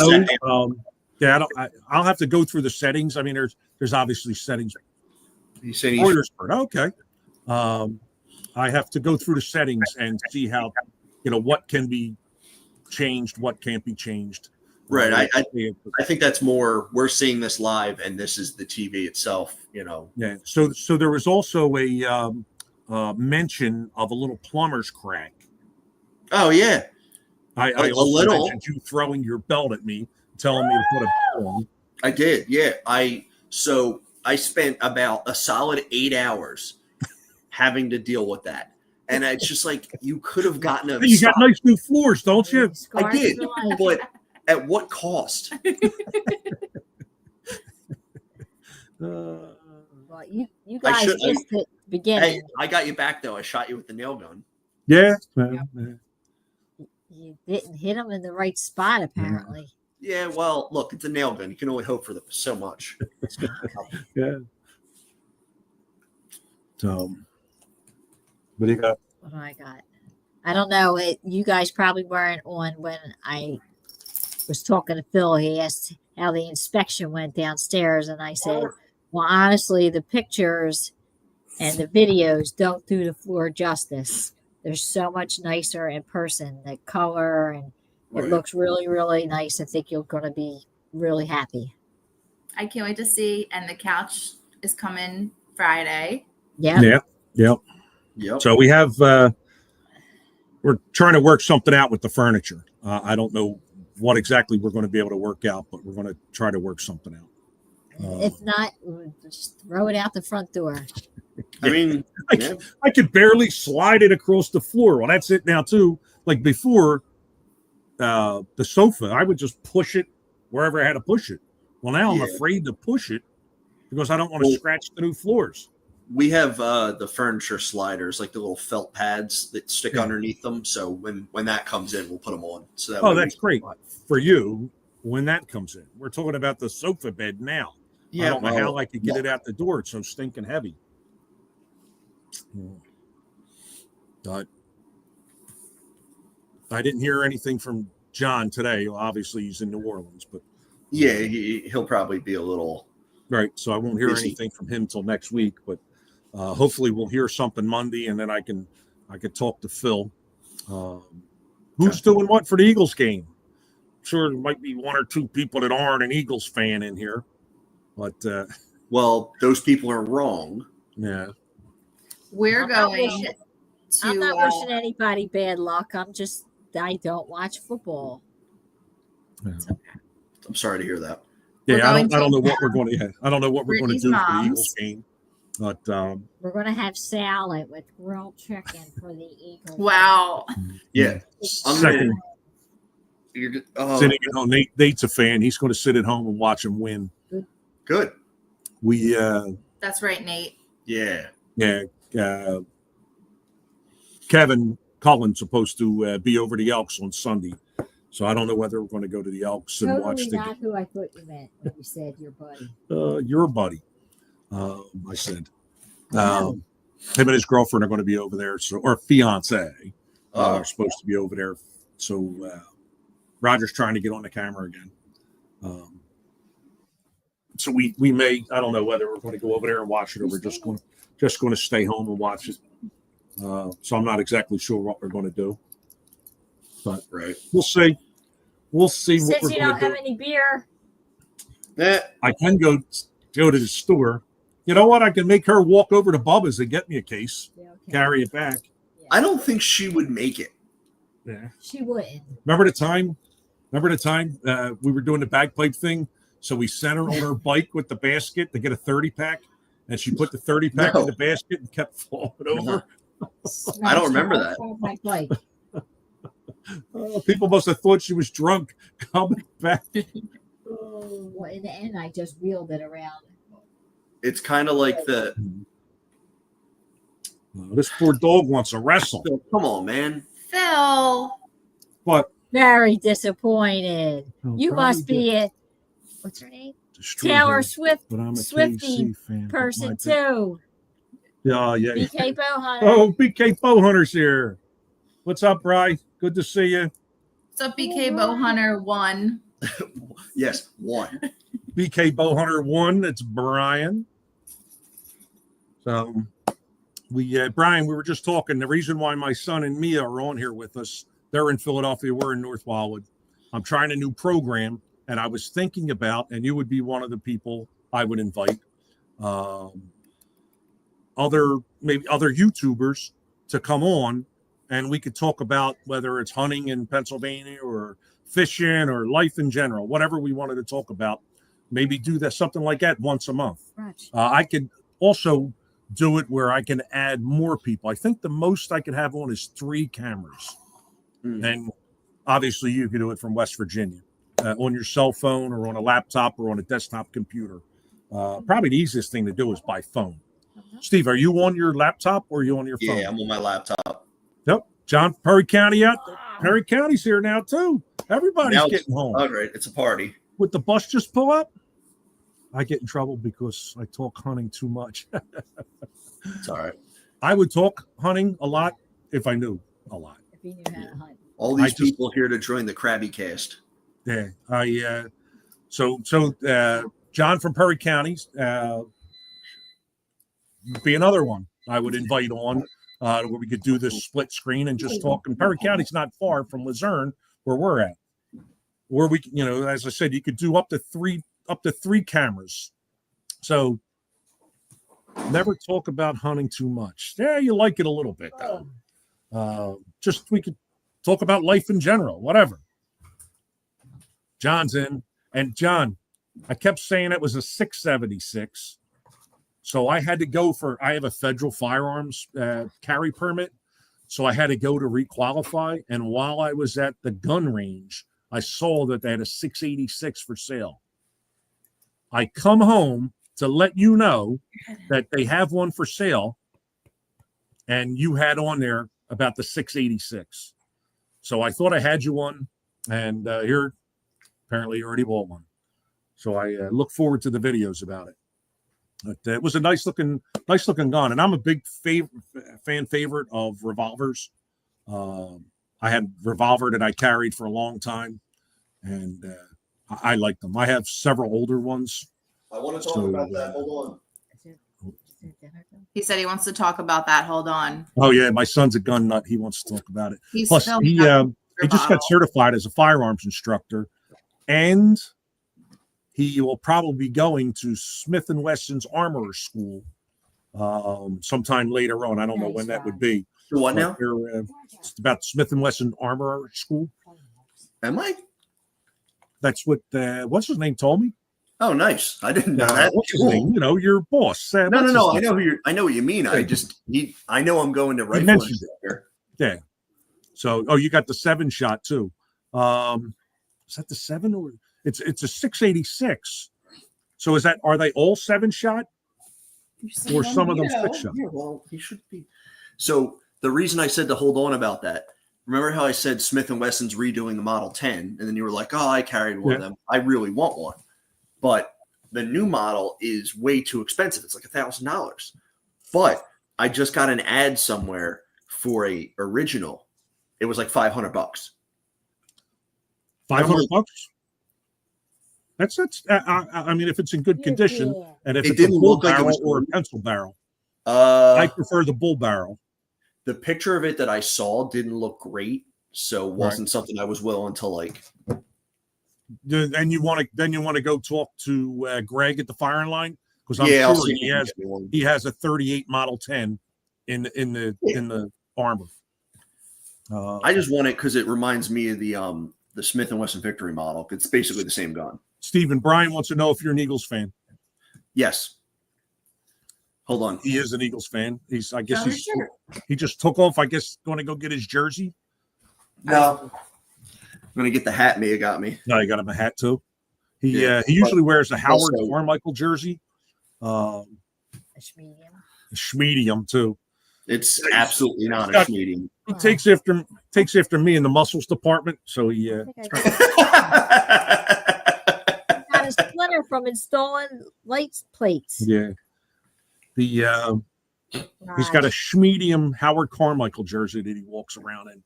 know. I'll have to go through the settings. I mean, there's obviously settings. You say okay. I have to go through the settings and see how, what can be changed, what can't be changed. Right. I think that's more, we're seeing this live and this is the TV itself, Yeah. So there was also a mention of a little plumber's crack. Oh yeah. I also mentioned you throwing your belt at me, telling me to put a belt on. I did. Yeah. I spent about a solid 8 hours having to deal with that. And it's just like, you could have gotten a. You got nice new floors, don't you? I did, but at what cost? Well, you guys missed it at the beginning. Hey, I got you back though. I shot you with the nail gun. Yeah. You didn't hit him in the right spot, apparently. Yeah, well, look, it's a nail gun. You can only hope for so much. Yeah. So, what do you got? What do I got? I don't know. You guys probably weren't on when I was talking to Phil. He asked how the inspection went downstairs, and I said, well, honestly, the pictures and the videos don't do the floor justice. They're so much nicer in person. The color and it looks really, really nice. I think you're going to be really happy. I can't wait to see. And the couch is coming Friday. Yeah. Yep. So we have, we're trying to work something out with the furniture. I don't know what exactly we're going to be able to work out, but we're going to try to work something out. If not, just throw it out the front door. I mean, I could barely slide it across the floor. Well, that's it now too. Like before, the sofa, I would just push it wherever I had to push it. Well, now I'm Yeah. afraid to push it because I don't want to Well- scratch the new floors. We have the furniture sliders, like the little felt pads that stick Yeah. underneath them. So when that comes in, we'll put them on. So that Oh, way we that's can- great for you when that comes in. We're talking about the sofa bed now. I don't know how I could get it out the door. It's so stinking heavy. But I didn't hear anything from John today. Well, obviously, he's in New Orleans, but Yeah, he'll probably be a little. right. So I won't hear Busy. anything from him till next week. But hopefully, we'll hear something Monday, and then I could talk to Phil. Who's doing what for the Eagles game? Sure, there might be one or two people that aren't an Eagles fan in here, but Well, those people are wrong. yeah. We're I'm not going wishing- to. I'm not wishing anybody bad luck. I don't watch football. I'm sorry to hear that. We're Yeah, I going don't to- know what we're going to. Yeah, I don't know what we're going to Brittany's do for the mom's. Eagles game, but We're going to have salad with grilled chicken for the Eagles. Wow. Yeah, I'm second gonna, sitting at home. Nate's a fan. He's going to sit at home and watch him win. good. We That's right, Nate. Yeah, Kevin Cullen's supposed to be over the Elks on Sunday, so I don't know whether we're going to go to the Elks and watch Totally the not who I thought you meant when you said your buddy. your buddy. I said him and his girlfriend are going to be over there, so or fiance are supposed to be over there. So Roger's trying to get on the camera again. So we may, I don't know whether we're going to go over there and watch it or we're just going to stay home and watch it. So I'm not exactly sure what we're going to do, but right. we'll see. We'll see what Since we're you going don't to have do. any beer, I can go to the store. You know what? I can make her walk over to Bubba's and get me a case, yeah, okay. carry it back. Yeah. I don't think she would make it. Yeah. She wouldn't. Remember the time we were doing the bagpipe thing? So we sent her on her bike with the basket to get a 30-pack, and she put the 30-pack No. in the basket and kept falling over. I don't remember that. My bike. People must have thought she was drunk coming back. Well, in the end, I just wheeled it around. It's kind of like the. This poor dog wants to wrestle. Come on, man. Phil. But Very disappointed. You must be a what's her name? Taylor Swift but I'm a Swiftie KC fan. person too. Yeah. BK Bowhunter. Oh, BK Bowhunter's here. What's up, Bry? Good to see you. What's up, BK Bowhunter 1? Yes, one. BK Bowhunter 1. It's Brian. So Brian, we were just talking. The reason why my son and Mia are on here with us, they're in Philadelphia. We're in North Wildwood. I'm trying a new program, and I was thinking about, and you would be one of the people I would invite, other YouTubers to come on, and we could talk about whether it's hunting in Pennsylvania or fishing or life in general, whatever we wanted to talk about. Maybe do that something like that once a month. Right. I could also do it where I can add more people. I think the most I can have on is 3 cameras. And obviously you can do it from West Virginia on your cell phone or on a laptop or on a desktop computer. Probably the easiest thing to do is by phone. Steve, are you on your laptop or are you on your phone? Yeah, I'm on my laptop. Yep. John, Perry County out there. Perry County's here now too. Everybody's Now it's- getting home. All right, it's a party. Would the bus just pull up? I get in trouble because I talk hunting too much. It's all right. I would talk hunting a lot if I knew a lot. If you knew how to hunt. All I these just- people here to join the Krabby Cast. Yeah, so John from Perry County would be another one I would invite on where we could do this split screen and just talk. And Perry County's not far from Luzerne where we're at. Where we, as I said, you could do up to three cameras. So never talk about hunting too much. Yeah, you like it a little bit though. Just we could talk about life in general, whatever. John's in, and John, I kept saying it was a 676, so I had to go for. I have a federal firearms carry permit, So I had to go to requalify. And while I was at the gun range, I saw that they had a 686 for sale. I come home to let you know that they have one for sale, and you had on there about the 686. So I thought I had you one, and here, apparently you already bought one. So I look forward to the videos about it. But it was a nice looking gun, and I'm a big fan favorite of revolvers. I had revolver that I carried for a long time, and I like them. I have several older ones. I want to talk about that. Hold on. He said he wants to talk about that. Hold on. Oh yeah, my son's a gun nut. He wants to talk about it. He's Plus, still he just got certified as a firearms instructor, and he will probably be going to Smith & Wesson's armorer school sometime later on. I don't know when that would be. What now? It's about Smith & Wesson armorer school. Am I? That's what what's his name told me. Oh, nice. I didn't know that. What's his name? You know, your boss. No. I know what you mean. I know I'm going to rifle instructor. Yeah. So, you got the 7-shot too. Is that the 7 or it's a 686? So are they all 7-shot? Or some of them 6-shot? Yeah, well, he should be. So the reason I said to hold on about that, remember how I said Smith & Wesson's redoing the Model 10, and then you were like, oh, I carried one of them. I really want one. But the new model is way too expensive. It's like $1,000. But I just got an ad somewhere for a original. It was like $500. $500? That's I mean, if it's in good condition, and if it's a bull barrel or a pencil barrel, I prefer the bull barrel. The picture of it that I saw didn't look great, so wasn't something I was willing to like. Then you want to go talk to Greg at the firing line, because I'm sure he has a 38 Model 10 in the armor. I just want it because it reminds me of the Smith & Wesson Victory model. It's basically the same gun. Stephen Bryan wants to know if you're an Eagles fan. Yes. Hold on. He is an Eagles fan. He just took off. I guess going to go get his jersey. No. I'm gonna get the hat Mia got me. No, you got him a hat too. He usually wears a Howard Carmichael jersey. A Schmedium too. It's absolutely not a Schmedium. He takes after me in the muscles department. So he got a splinter from installing lights plates. Yeah. He's got a Schmedium Howard Carmichael jersey that he walks around in.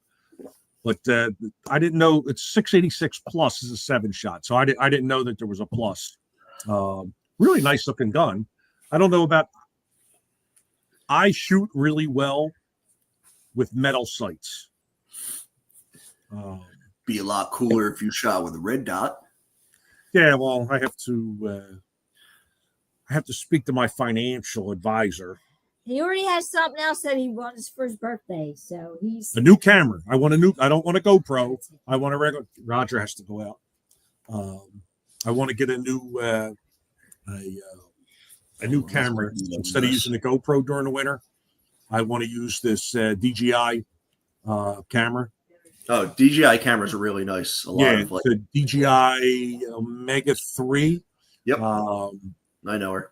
But I didn't know it's 686 plus is a 7-shot. So I didn't know that there was a plus. Really nice looking gun. I don't know about. I shoot really well with metal sights. Be a lot cooler if you shot with a red dot. Yeah, well, I have to speak to my financial advisor. He already has something else that he wants for his birthday, so he's a new camera. I don't want a GoPro. I want a regular. Roger has to go out. I want to get a new camera instead of using the GoPro during the winter. I want to use this DJI camera. Oh, DJI cameras are really nice. The DJI Omega 3. Yep, I know her.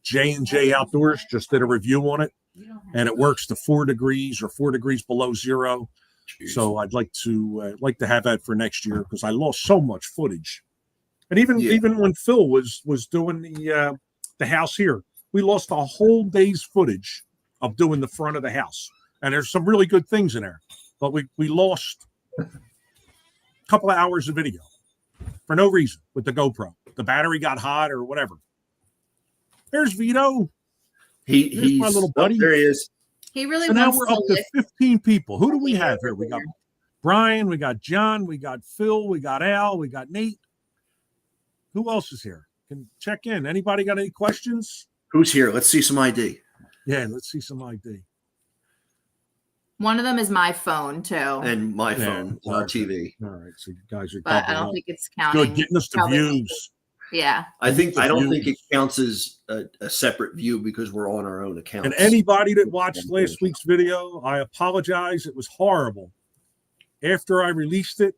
J&J Outdoors just did a review on it, and it works to 4 degrees or 4 degrees below zero. Jeez. So I'd like to have that for next year because I lost so much footage. And even when Phil was doing the house here, we lost a whole day's footage of doing the front of the house. And there's some really good things in there, but we lost a couple of hours of video for no reason with the GoPro. The battery got hot or whatever. There's Vito. He's my little buddy. There he is. He really so wants now we're up to 15 people. Who do we have here? We got Brian, we got John, we got Phil, we got Al, we got Nate. Who else is here? Can check in. Anybody got any questions? Who's here? Let's see some ID. Yeah, let's see some ID. One of them is my phone too, and my phone, TV. All right, so you guys are. But I don't think it's counting. Good, getting us the views. Yeah. I don't think it counts as a separate view because we're on our own accounts. And anybody that watched last week's video, I apologize. It was horrible. After I released it,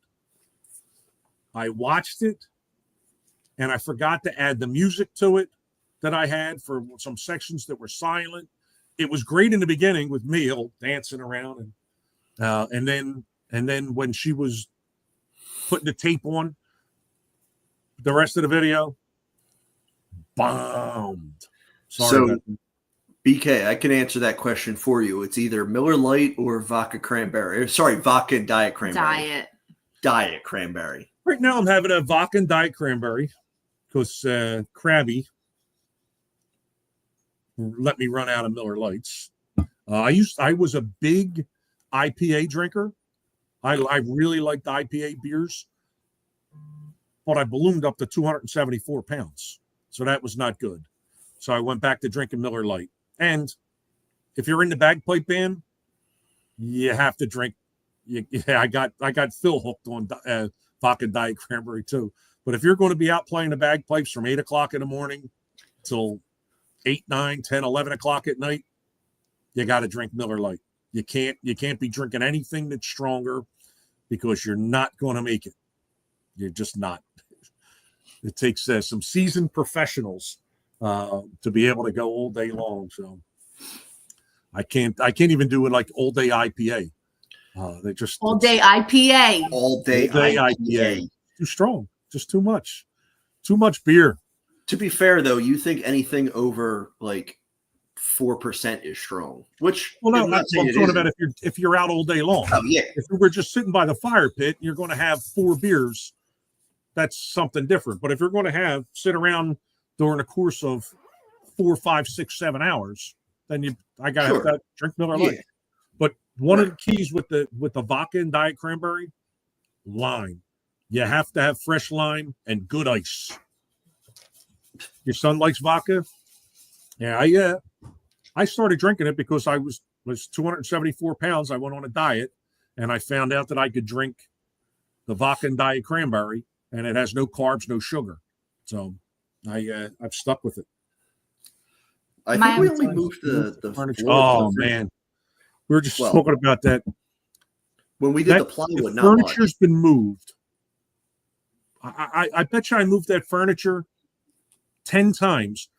I watched it, and I forgot to add the music to it that I had for some sections that were silent. It was great in the beginning with me all dancing around, and then when she was putting the tape on, the rest of the video bombed. So, BK, I can answer that question for you. It's either Miller Lite or vodka cranberry. Sorry, vodka and diet cranberry. Diet cranberry. Right now, I'm having a vodka and diet cranberry because Krabby let me run out of Miller Lights. I was a big IPA drinker. I really liked IPA beers, but I ballooned up to 274 pounds, so that was not good. So I went back to drinking Miller Lite. And if you're in the bagpipe band, you have to drink. I got Phil hooked on vodka diet cranberry too. But if you're going to be out playing the bagpipes from 8 o'clock in the morning till 8, 9, 10, 11 o'clock at night, you got to drink Miller Lite. You can't be drinking anything that's stronger because you're not going to make it. You're just not. It takes some seasoned professionals to be able to go all day long. So I can't even do it like all day IPA. They just all day IPA. All day IPA. Too strong. Just too much. Too much beer. To be fair, though, you think anything over like 4% is strong? Which I'm talking about if you're out all day long. Oh yeah. If we're just sitting by the fire pit, you're going to have 4 beers. That's something different. But if you're going to sit around during the course of 4, 5, 6, 7 hours, then I gotta have to drink Miller Lite. Yeah. But one of the keys with the vodka and diet cranberry, lime. You have to have fresh lime and good ice. Your son likes vodka? Yeah. I started drinking it because I was 274 pounds. I went on a diet, and I found out that I could drink the vodka and diet cranberry, and it has no carbs, no sugar. So I've stuck with it. I think we only moved the furniture. Oh man, we were just talking about that when we did the plywood. The furniture's been moved. I bet you I moved that furniture 10 times,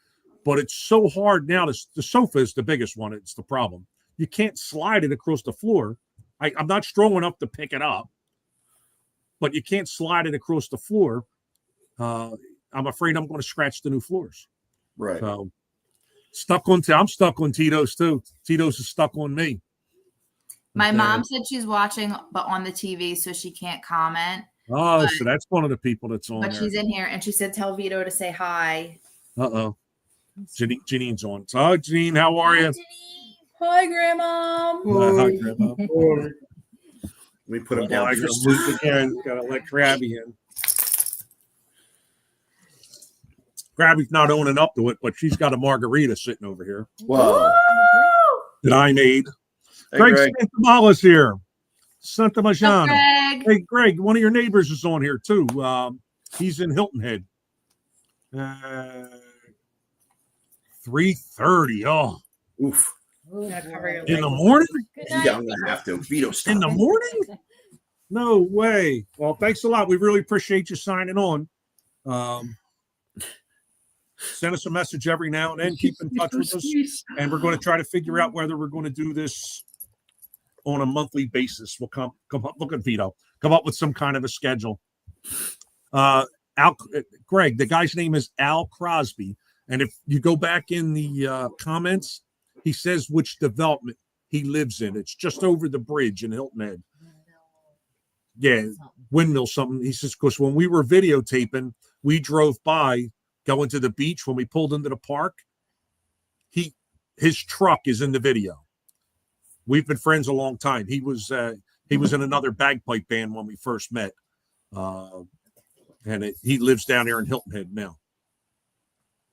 but it's so hard now. The sofa is the biggest one. It's the problem. You can't slide it across the floor. I'm not strong enough to pick it up, but you can't slide it across the floor. I'm afraid I'm going to scratch the new floors. Right. So I'm stuck on Tito's too. Tito's is stuck on me. My mom said she's watching, but on the TV, so she can't comment. Oh, so that's one of the people that's on. But she's in here, and she said, "Tell Vito to say hi." Janine's on. So, Janine, how are you? Hi, Grandma. Hi, Grandma. Let me put him down. I gotta move again. Gotta let Krabby in. Krabby's not owning up to it, but she's got a margarita sitting over here. Wow. That I made. Hey, Greg Greg. Santamala's here. Santa Majana. Greg. Hey, Greg, one of your neighbors is on here too. He's in Hilton Head. 3:30. Oh, oof. In the morning? Yeah, I'm gonna have to. Vito, stop. In the morning? No way. Well, thanks a lot. We really appreciate you signing on. Send us a message every now and then. Keep in touch with us, and we're going to try to figure out whether we're going to do this on a monthly basis. We'll come up. Look at Vito. Come up with some kind of a schedule. Greg, the guy's name is Al Crosby, and if you go back in the comments, he says which development he lives in. It's just over the bridge in Hilton Head. Yeah, windmill something. He says because when we were videotaping, we drove by going to the beach. When we pulled into the park, his truck is in the video. We've been friends a long time. He was in another bagpipe band when we first met, and he lives down here in Hilton Head now.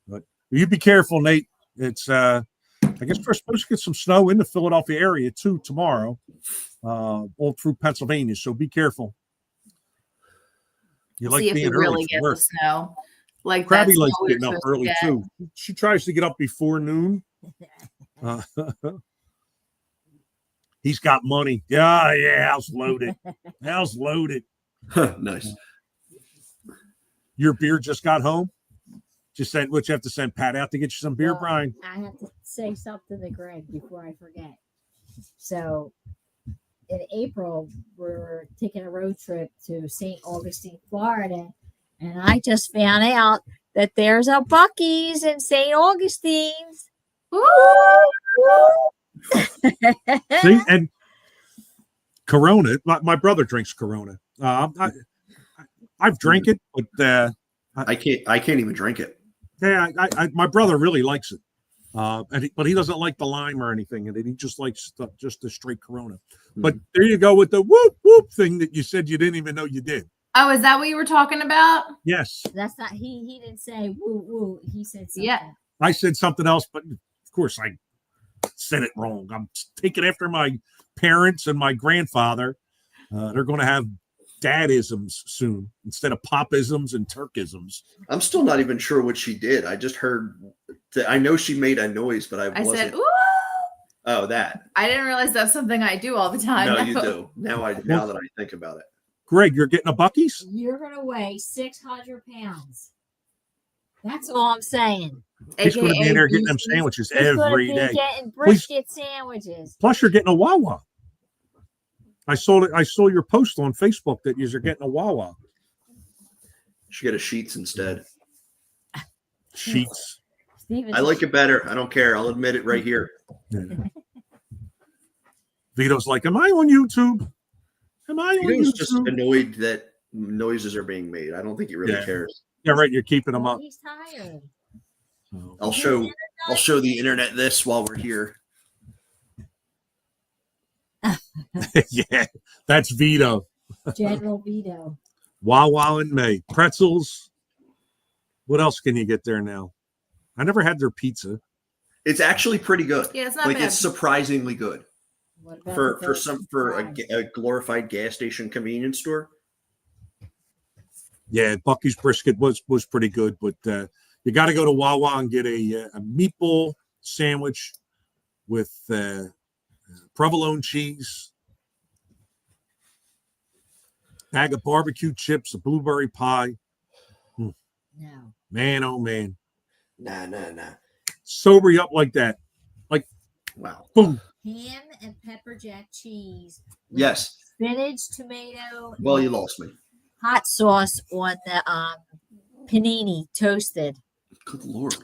But you be careful, Nate. It's I guess we're supposed to get some snow in the Philadelphia area too tomorrow, all through Pennsylvania. So be careful. You like see if we being really early get for work. the snow. Like Krabby that's likes what we were getting up supposed to early get. too. She tries to get up before noon. He's got money. Yeah, house loaded. House loaded. Nice. Your beer just got home? Just send what you have to send Pat out to get you some beer, Well, Brian. I have to say something to Greg before I forget. So in April, we're taking a road trip to St. Augustine, Florida, and I just found out that there's a Buc-ee's in St. Augustine's. Woo! See, and Corona. My brother drinks Corona. I've drank it, but I can't even drink it. yeah, my brother really likes it. But he doesn't like the lime or anything in it. He just likes just the straight Corona. But there you go with the whoop whoop thing that you said you didn't even know you did. Oh, is that what you were talking about? Yes, That's not he didn't say woo woo. He said something. Yeah. I said something else, but of course I said it wrong. I'm taking after my parents and my grandfather. They're going to have dadisms soon instead of popisms and Turkisms. I'm still not even sure what she did. I just heard that. I know she made a noise, but I I wasn't. said, ooh. Oh, that. I didn't realize that's something I do all the time. No, you do. Now that I think about it. Greg, you're getting a Buc-ee's? You're gonna weigh 600 pounds. That's all I'm saying. He's going to be in there getting he's- them sandwiches He's gonna every be day. getting Please. brisket sandwiches. Plus, you're getting a Wawa. I saw it. I saw your post on Facebook that you're getting a Wawa. Should get a Sheets instead. Sheets. Steven's I like it better. I don't care. I'll admit it right here. Yeah. Vito's like, am I on YouTube? Am I on He was YouTube? just annoyed that noises are being made. I don't think he really Yeah. cares. Yeah, right. You're keeping them Well, up. he's tired. So, I'll show the internet this while we're here. yeah, that's Vito. General Vito. Wawa in May. Pretzels. What else can you get there now? I never had their pizza. It's actually pretty good. Yeah, it's not Like bad. it's surprisingly good What about for the a fries? glorified gas station convenience store. Yeah, Bucky's brisket was pretty good, but you got to go to Wawa and get a meatball sandwich with provolone cheese, bag of barbecue chips, a blueberry pie. No. Man, oh man, Nah. sober you up like that. Wow. Boom. Ham and pepper jack cheese. with Yes. Spinach, tomato. Well, and you lost me. hot sauce on the panini toasted. Good Lord.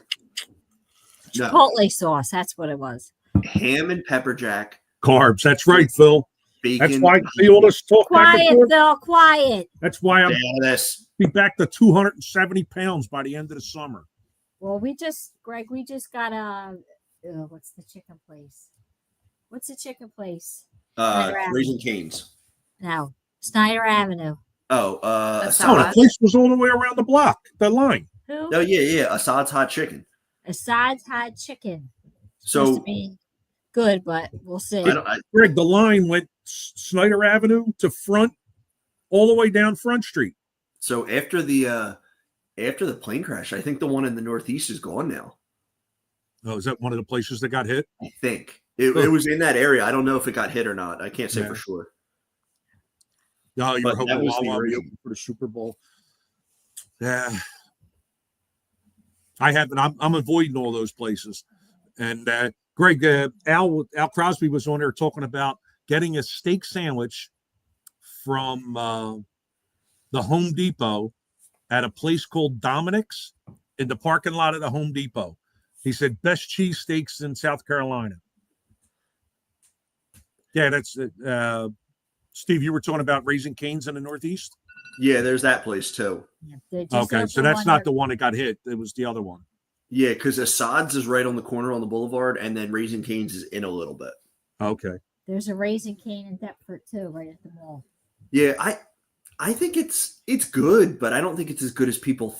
No. Chipotle sauce. That's what it was. Ham and pepper jack, Carbs. That's right, Phil. bacon. That's why see all this talk back and Quiet, forth. Phil. Quiet. That's why I'm This. be back to 270 pounds by the end of the summer. Well, Greg, we just got what's the chicken place? What's the chicken place? Raising Cane's. No, Snyder Avenue. Oh, Assad. Oh, the Assad. place was all the way around the block, the line. Who? Oh yeah. Assad's hot chicken. Assad's hot chicken. Supposed So to be good, but we'll see. Greg, the line went Snyder Avenue to front, all the way down Front Street. So after the plane crash, I think the one in the Northeast is gone now. Oh, is that one of the places that got hit? I think it was in that area. I don't know if it got hit or not. I can't say Yeah. for sure. No, you But were hoping that was the Wawa would be real- open for the Super Bowl. Yeah, I haven't. I'm avoiding all those places. And Greg, Al Crosby was on there talking about getting a steak sandwich from the Home Depot at a place called Dominic's in the parking lot of the Home Depot. He said best cheesesteaks in South Carolina. Yeah, that's Steve. You were talking about Raising Cane's in the Northeast. Yeah, there's that place too. Yeah, they just Okay, opened so that's one not there- the one that got hit. It was the other one. Yeah, because Assad's is right on the corner on the boulevard, and then Raising Cane's is in a little bit. Okay. There's a Raising Cane in Deptford too, right at the mall. Yeah, I think it's good, but I don't think it's as good as people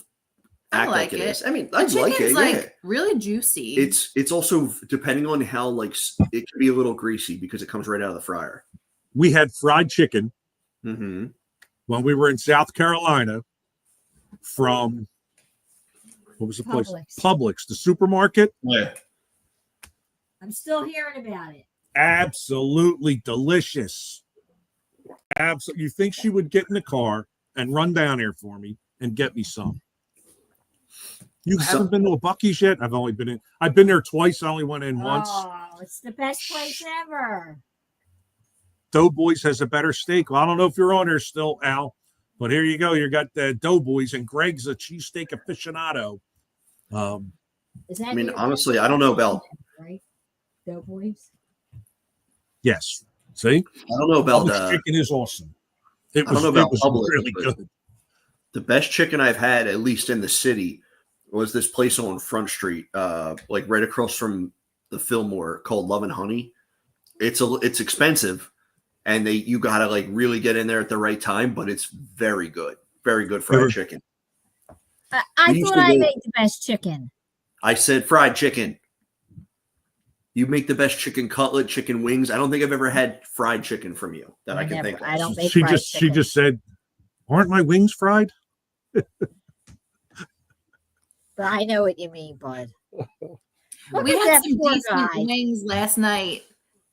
I act like like it it. is. I mean, The I like it. chicken's Yeah. like really juicy. It's also depending on how it can be a little greasy because it comes right out of the fryer. We had fried chicken Mm-hmm. when we were in South Carolina from What was the place? Publix. Publix, the supermarket. Yeah. I'm still hearing about it. Absolutely delicious. Absolutely. You think she would get in the car and run down here for me and get me some? You haven't been to a Buc-ee's yet? I've been there twice. I only went in once. Oh, it's the best place ever. Doughboys has a better steak. Well, I don't know if you're on there still, Al, but here you go. You got the Doughboys, and Greg's a cheesesteak aficionado. Is that I mean, your- honestly, I don't know about. right? Doughboys. Yes. See? I don't know about Publix chicken is awesome. It I was, don't know about it was Publix, really but- good. the best chicken I've had, at least in the city, was this place on Front Street, like right across from the Fillmore, called Love and Honey. It's expensive, and you gotta like really get in there at the right time, but it's very good fried chicken. I We used thought to I go- made the best chicken. I said fried chicken. You make the best chicken cutlet, chicken wings. I don't think I've ever had fried chicken from you that I can think of. I don't make She fried just chicken. said, "Aren't my wings fried?" But I know what you mean, bud. Look We at had that some poor decent guy. wings last night,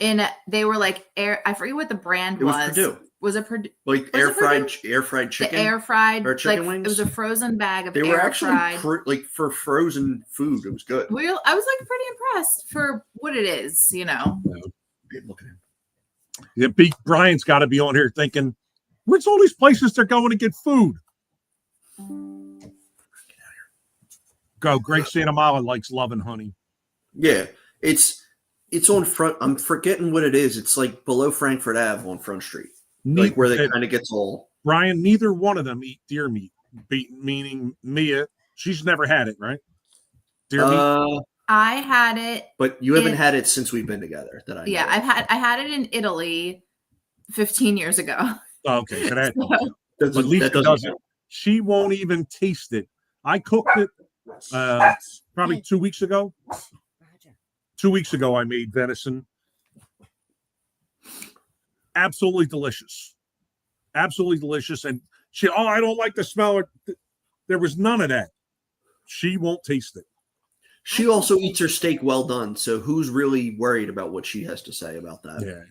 and they were like air. I forget what the brand It was was. Purdue. Was it Purdue? Like Was it air fried The chicken. air fried, or chicken like wings? it was a frozen bag of They were air actually fried. like for frozen food. It was good. I was like pretty impressed for what it is, you know. Look at him. Yeah, Brian's got to be on here thinking, "Where's all these places they're going to get food?" Go, Greg Santamala likes Love and Honey. Yeah, it's on Front. I'm forgetting what it is. It's like below Frankfurt Ave on Front Street, like where they kind of gets all. Brian, neither one of them eat deer meat. Meaning Mia, she's never had it, right? Deer meat. I had it. But you haven't had it since we've been together. That I Yeah, know. I had it in Italy 15 years ago. Oh, okay, so that, So- but That Lisa doesn't doesn't. count. She won't even taste it. I cooked it probably 2 weeks ago. Roger. 2 weeks ago, I made venison. Absolutely delicious. Absolutely delicious. And she, I don't like the smell. There was none of that. She won't taste it. She also eats her steak well done. So who's really worried about what she has to say about that? Yeah.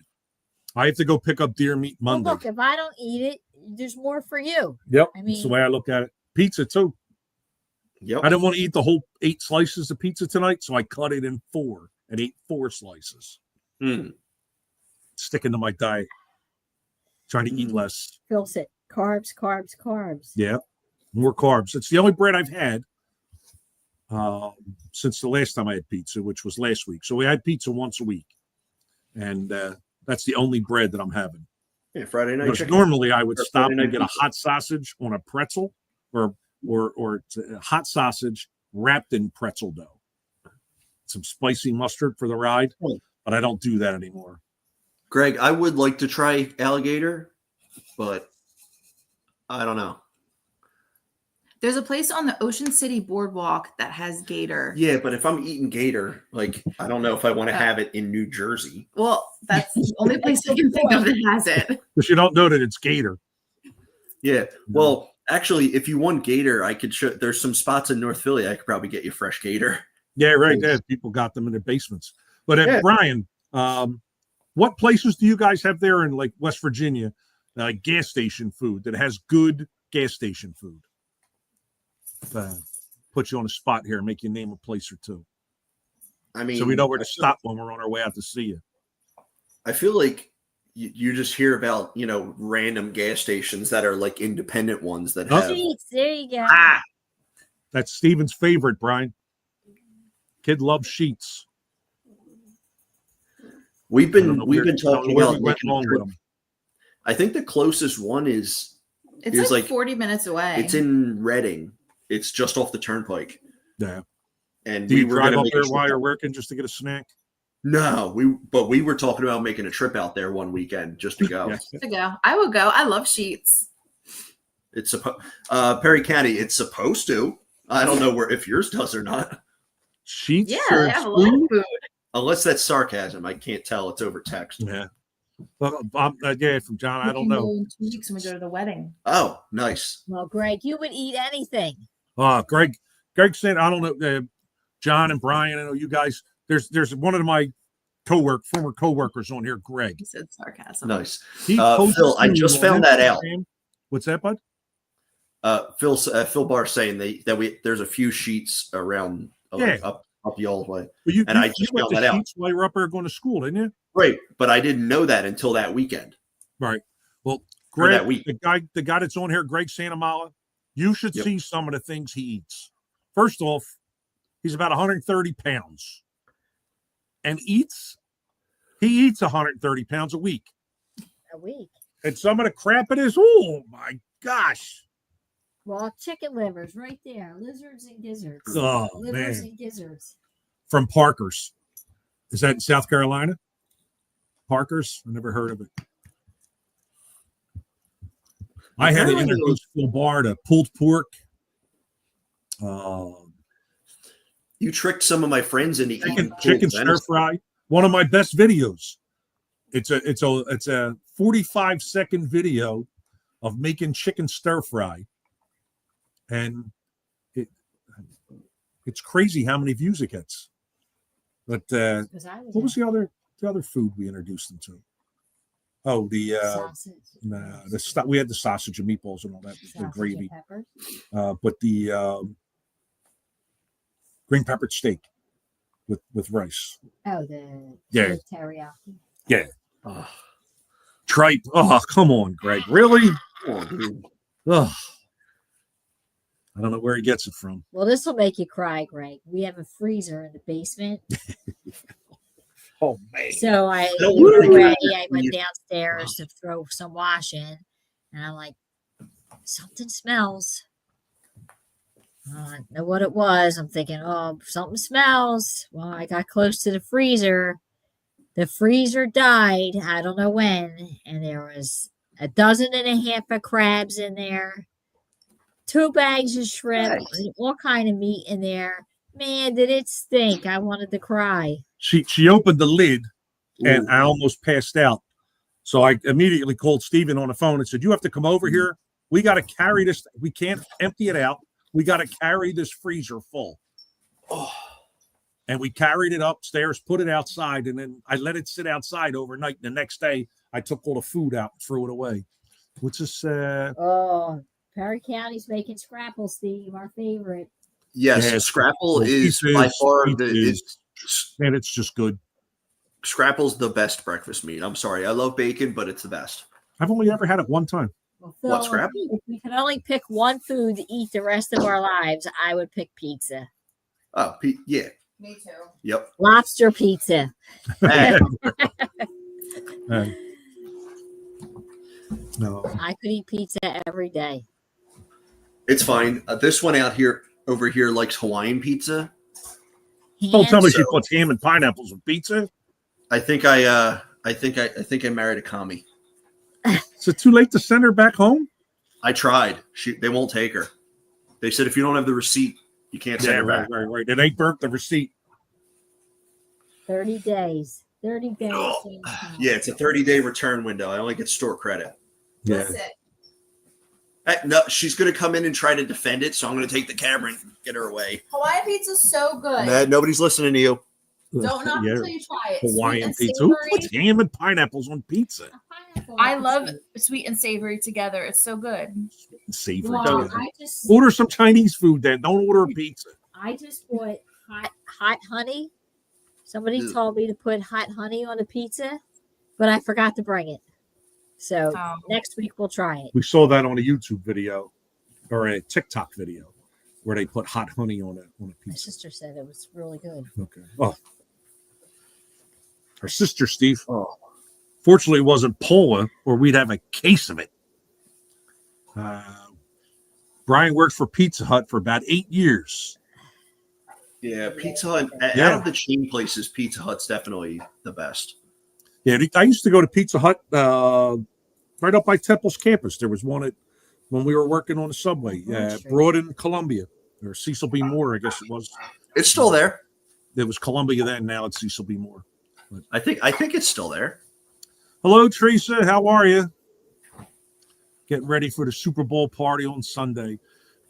I have to go pick up deer meat Well, Monday. look, if I don't eat it, there's more for you. Yep. I That's the mean- way I look at it. Pizza, too. Yep. I didn't want to eat the whole 8 slices of pizza tonight, so I cut it in 4 and ate 4 slices. Mm. Sticking to my diet. Trying to eat less. Phil said, carbs, carbs, carbs. Yeah. More carbs. It's the only bread I've had since the last time I had pizza, which was last week. So we had pizza once a week. And that's the only bread that I'm having. Yeah, Friday night Because chicken. normally I would Or stop Friday and night get a pizza. hot sausage on a pretzel or a hot sausage wrapped in pretzel dough. Some spicy mustard for the ride, but I don't do that anymore. Greg, I would like to try alligator, but I don't know. There's a place on the Ocean City Boardwalk that has gator. Yeah, but if I'm eating gator, like I don't know if I want to have it in New Jersey. Well, that's the only place I can think of that has it. Because you don't know that it's gator. Yeah. Well, actually, if you want gator, I could show. There's some spots in North Philly. I could probably get you fresh gator. Yeah, right there. People got them in their basements. But Yeah. Brian, what places do you guys have there in like West Virginia, gas station food that has good gas station food? Put you on a spot here and make you name a place or two, I mean, so we know where to stop when we're on our way out to see you. I feel like you just hear about random gas stations that are like independent ones that have. Sheets, there you go. That's Steven's favorite, Brian. Kid loves Sheets. We've I don't been know we've where- been I don't know talking where about we went making a wrong trip. with them. I think the closest one is It's like like 40 minutes away. it's in Reading. It's just off the turnpike. Yeah. And Do we you were drive gonna up make a there trip while you're out- working just to get a snack? No, we were talking about making a trip out there one weekend just to go. Yeah. to go. I would go. I love Sheets. It's Perry County. It's supposed to. I don't know if yours does or not. Sheets Yeah, they serves have a lot of food? food. Unless that's sarcasm. I can't tell. It's over text. Yeah. Well, yeah, from John, I We don't can know. go in 2 weeks when we go to the wedding. Oh, nice. Well, Greg, you would eat anything. Greg Greg said, I don't know, John and Brian, I know you guys. There's one of my former coworkers on here, Greg. He said sarcasm. Nice. He Phil, I just found that out. What's that, bud? Phil Barr saying there's a few sheets around up y'all's way. Well, I just found that out while you were up there going to school, didn't you? Right, but I didn't know that until that weekend. Right. Well, Or Greg, that week. the guy that's on here, Greg Santamala, you should see some of the things he eats. First off, he's about 130 pounds, and he eats 130 pounds a week. A week. And some of the crap it is, oh my gosh. Well, chicken livers right there. Lizards and gizzards. Oh, Livers man. and gizzards. From Parker's. Is that in South Carolina? Parker's? I never heard of it. I had to introduce Phil Barr to pulled pork. You tricked some of my friends into eating chicken stir fry. One of my best videos. It's a 45-second video of making chicken stir fry, and it's crazy how many views it gets. But what was the other food we introduced them to? Oh, the sausage. We had the sausage and meatballs and all that, the gravy. But the green peppered steak with rice. Oh, the teriyaki. Yeah. Tripe. Oh, come on, Greg. Really? Oh, I don't know where he gets it from. Well, this will make you cry, Greg. We have a freezer in the basement. Oh, man. So I went downstairs to throw some wash in, and I'm like, something smells. I don't know what it was. I'm thinking, oh, something smells. Well, I got close to the freezer. The freezer died. I don't know when. And there was 12 and a half of crabs in there, 2 bags of shrimp, and all kind of meat in there. Man, did it stink. I wanted to cry. She opened the lid, and I almost passed out. So I immediately called Steven on the phone and said, you have to come over here. We got to carry this. We can't empty it out. We got to carry this freezer full. Oh. And we carried it upstairs, put it outside, and then I let it sit outside overnight. The next day, I took all the food out and threw it away. What's this? Perry County's making scrapple, Steve, our favorite. Yes, scrapple is by far and it's just good. Scrapple's the best breakfast meat. I'm sorry, I love bacon, but it's the best. I've only ever had it one time. Well, Phil, what, scrapple? If we could only pick one food to eat the rest of our lives, I would pick pizza. Oh, yeah. Me too. Yep. Lobster pizza. No. I could eat pizza every day. It's fine. This one over here likes Hawaiian pizza. Don't tell me she puts ham and pineapples on pizza. I think I married a commie. Is it too late to send her back home? I tried. They won't take her. They said if you don't have the receipt, you can't send her back. Right. It ain't burnt the receipt. 30 days. 30 days. Oh, yeah, it's a 30-day return window. I only get store credit. Yeah. That's it. No, she's going to come in and try to defend it, so I'm going to take the camera and get her away. Hawaiian pizza's so good. Nah, nobody's listening to you. Don't knock until you try it. Hawaiian pizza. Who puts ham and pineapples on pizza? I love sweet and savory together. It's so good. Savory. Well, order some Chinese food then. Don't order a pizza. I just bought hot honey. Somebody told me to put hot honey on a pizza, but I forgot to bring it. So next week we'll try it. We saw that on a YouTube video or a TikTok video where they put hot honey on a pizza. My sister said it was really good. Okay. Oh. Her sister, Steve. Oh. Fortunately, it wasn't Paula, or we'd have a case of it. Brian worked for Pizza Hut for about 8 years. Yeah, Pizza Hut. Out of the chain places, Pizza Hut's definitely the best. Yeah, I used to go to Pizza Hut right up by Temple's campus. There was one when we were working on the subway, Broad in Columbia, or Cecil B. Moore, I guess it was. It's still there. It was Columbia then. Now it's Cecil B. Moore. But I think it's still there. Hello, Teresa. How are you? Getting ready for the Super Bowl party on Sunday.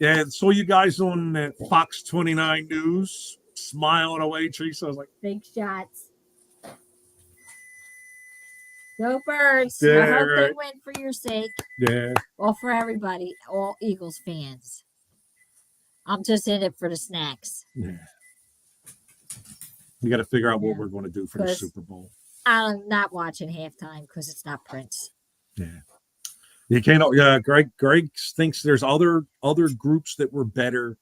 Yeah, saw you guys on Fox 29 News smiling away, Teresa. I was like, Big shots. Go Birds. Yeah, I hope they right. win for your sake. yeah. Well, for everybody, all Eagles fans. I'm just in it for the snacks. Yeah. We got to figure out what Yeah. we're going to do for the 'Cause- Super Bowl. I'm not watching halftime because it's not Prince. Yeah. You can't. Yeah, Greg thinks there's other groups that were better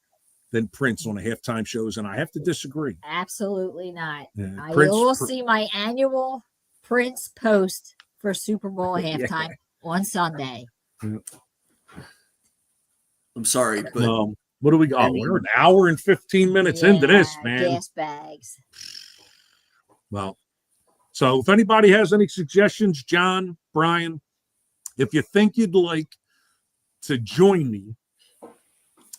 than Prince on the halftime shows, and I have to disagree. Absolutely not. Yeah, I Prince- will see my annual Prince post for Super Bowl halftime on Sunday. I'm sorry, but What do we got? We're an hour and 15 minutes into this, man. Gas bags. Well, so if anybody has any suggestions, John, Brian, if you think you'd like to join me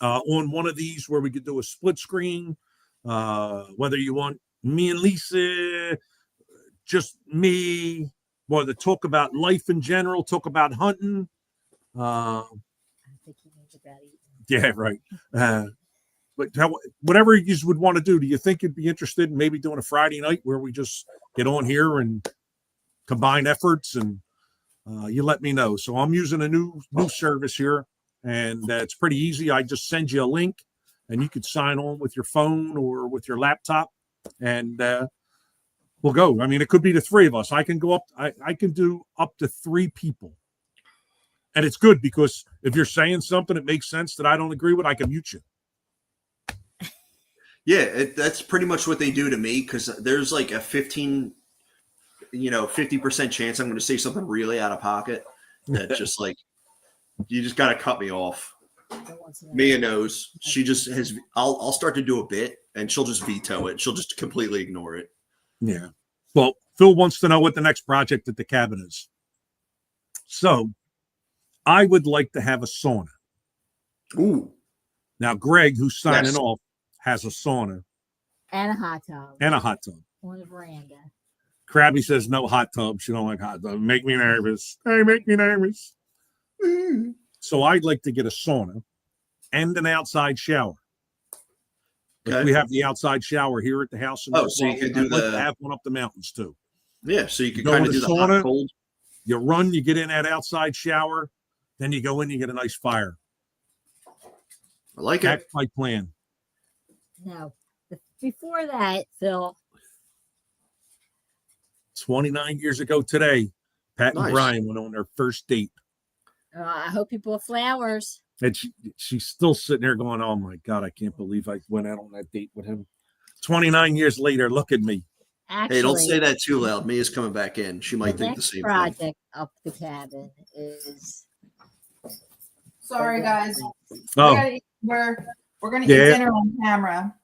on one of these where we could do a split screen, whether you want me and Lisa, just me, or to talk about life in general, talk about hunting. I think he means about eating. Yeah, right. But whatever you would want to do you think you'd be interested in maybe doing a Friday night where we just get on here and combine efforts, and you let me know. So I'm using a new service here, and it's pretty easy. I just send you a link, and you could sign on with your phone or with your laptop, and we'll go. I mean, it could be the three of us. I can go up. I can do up to 3 people. And it's good because if you're saying something that makes sense that I don't agree with, I can mute you. yeah, that's pretty much what they do to me, because there's like a 50% chance I'm going to say something really out of pocket. That just like, you just got to cut me off. Mia knows. She just has. I'll start to do a bit, and she'll just veto it. She'll just completely ignore it. Yeah. Well, Phil wants to know what the next project at the cabin is. So I would like to have a sauna. Ooh. Now, Greg, who's signing Yes. off, has a sauna And a hot tub and a hot tub. on the veranda. Krabby says no hot tub. She don't like hot tub. Make me nervous. Hey, make me nervous. So I'd like to get a sauna and an outside shower. Okay. Like we have the outside shower here at the house. Oh, so you could do I'd like to the- have one up the mountains too. Yeah, so you could Go kind in of the do the sauna. hot cold. You run, you get in that outside shower, then you go in, you get a nice fire. I like That's it. my plan. No. Before that, Phil, 29 years ago today, Pat and Nice. Brian went on their first date. I hope you bought flowers. And she's still sitting there going, oh my God, I can't believe I went out on that date with him. 29 years later, look at me. Actually, Hey, don't say that too loud. Mia's coming back in. She might the think the next same thing. project up the cabin is Sorry, guys. Oh, We're gonna Yeah. eat dinner on camera.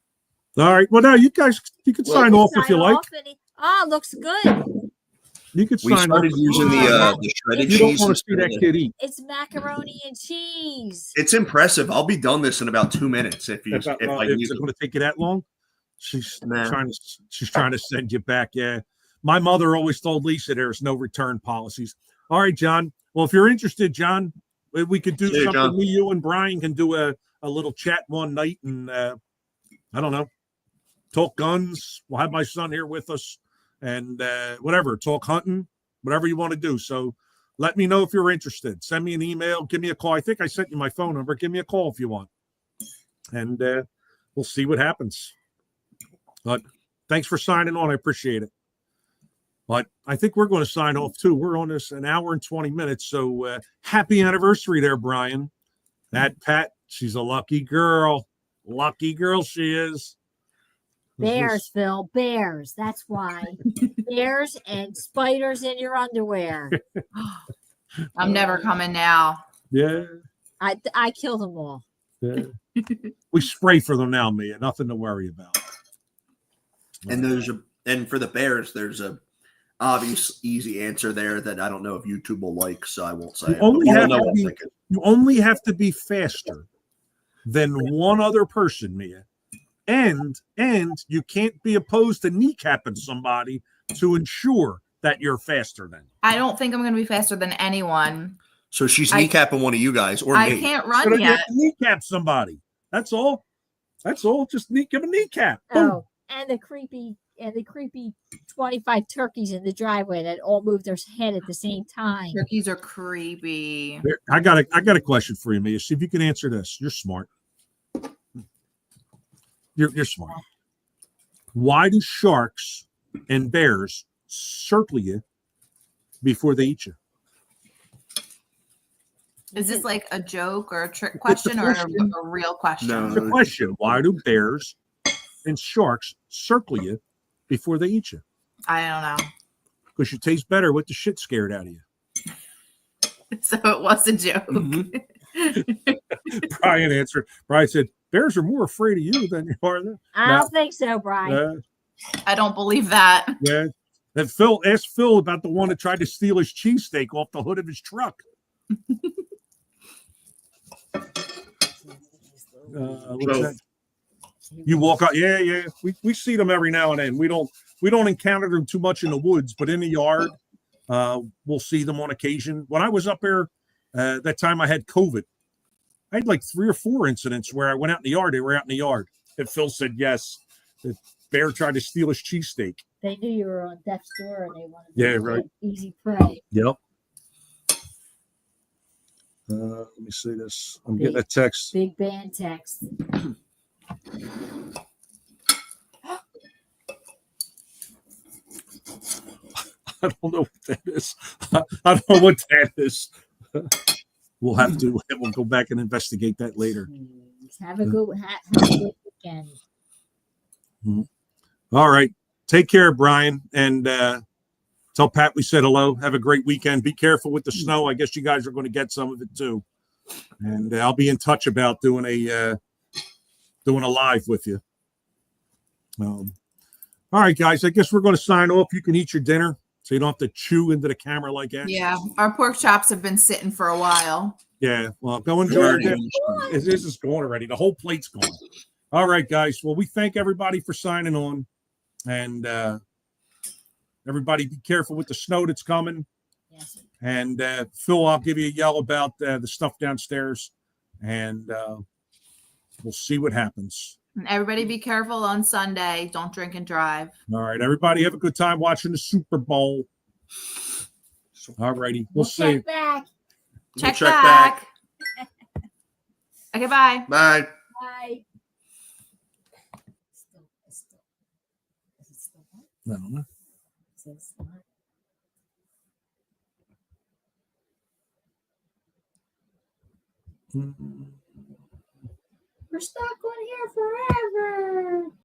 all right. Well, now you guys, you can Well, sign off if you like. Looks good. You could We sign started off. using the shredded You don't cheese. want to see instead that of- kid eat. It's macaroni and cheese. It's impressive. I'll be done this in about 2 minutes if I It's use it. going to take you that long. She's Nah. trying to send you back. Yeah. My mother always told Lisa there's no return policies. All right, John. Well, if you're interested, John, we could do See you, something. John. Me, you, and Brian can do a little chat one night, and I don't know, talk guns. We'll have my son here with us, and whatever, talk hunting, whatever you want to do. So let me know if you're interested. Send me an email. Give me a call. I think I sent you my phone number. Give me a call if you want, and we'll see what happens. But thanks for signing on. I appreciate it. But I think we're going to sign off too. We're on this an hour and 20 minutes. So happy anniversary there, Brian. That Pat, she's a lucky girl. Lucky girl she is. Bears, Phil. Bears. That's why. Bears and spiders in your underwear. I'm never coming now. Yeah. I kill them all. Yeah. We spray for them now, Mia. Nothing to worry about. And for the Bears, there's a obvious easy answer there that I don't know if YouTube will like, so I won't say You it. only But we'll have know to what I'm be- thinking. You only have to be faster than one other person, Mia. And you can't be opposed to kneecapping somebody to ensure that you're faster than. I don't think I'm gonna be faster than anyone. So she's I- kneecapping one of you guys or I me. can't So run then you have yet. to kneecap somebody. That's all. That's all. Just give a kneecap. Boom. Oh, and the creepy 25 turkeys in the driveway that all moved their head at the same time. Turkeys are creepy. Here, I got a question for you, Mia. See if you can answer this. You're smart. You're smart. Why do sharks and bears circle you before they eat you? Is this like a joke or a trick It's a question or question. a real question? No. It's a question. Why do bears and sharks circle you before they eat you? I don't know. Because you taste better with the shit scared out of you. So it was a joke. Mhm. Brian answered. Brian said, bears are more afraid of you than you are them. I don't think so, Brian. I don't believe that. Yeah. And asked Phil about the one that tried to steal his cheesesteak off the hood of his truck. What's So- that? You walk out, yeah. We see them every now and then. We don't encounter them too much in the woods, but in the yard, we'll see them on occasion. When I was up there, that time I had COVID. I had like 3 or 4 incidents where I went out in the yard. They were out in the yard. And Phil said yes. The bear tried to steal his cheesesteak. They knew you were on death's door and they wanted Yeah, to right. get easy prey. Yep. Let me see this. I'm getting a text. Big band text. I don't know what that is. I don't know what that is. We'll go back and investigate that later. Have a good weekend. All right. Take care, Brian. And tell Pat we said hello. Have a great weekend. Be careful with the snow. I guess you guys are going to get some of it too. And I'll be in touch about doing a live with you. All right, guys. I guess we're going to sign off. You can eat your dinner so you don't have to chew into the camera like that. Yeah, our pork chops have been sitting for a while. Yeah. Well, go enjoy your dinner. Already. This is gone already. The whole plate's gone. All right, guys. Well, we thank everybody for signing on. And everybody be careful with the snow that's coming. Yes. And Phil, I'll give you a yell about the stuff downstairs. And we'll see what happens. And everybody be careful on Sunday. Don't drink and drive. All right, everybody have a good time watching the Super Bowl. All righty. We'll see. Check back. Check, check back. Okay, bye. Bye. Bye. Is it still on? I don't know. Is it still on? Mm. We're stuck on here forever.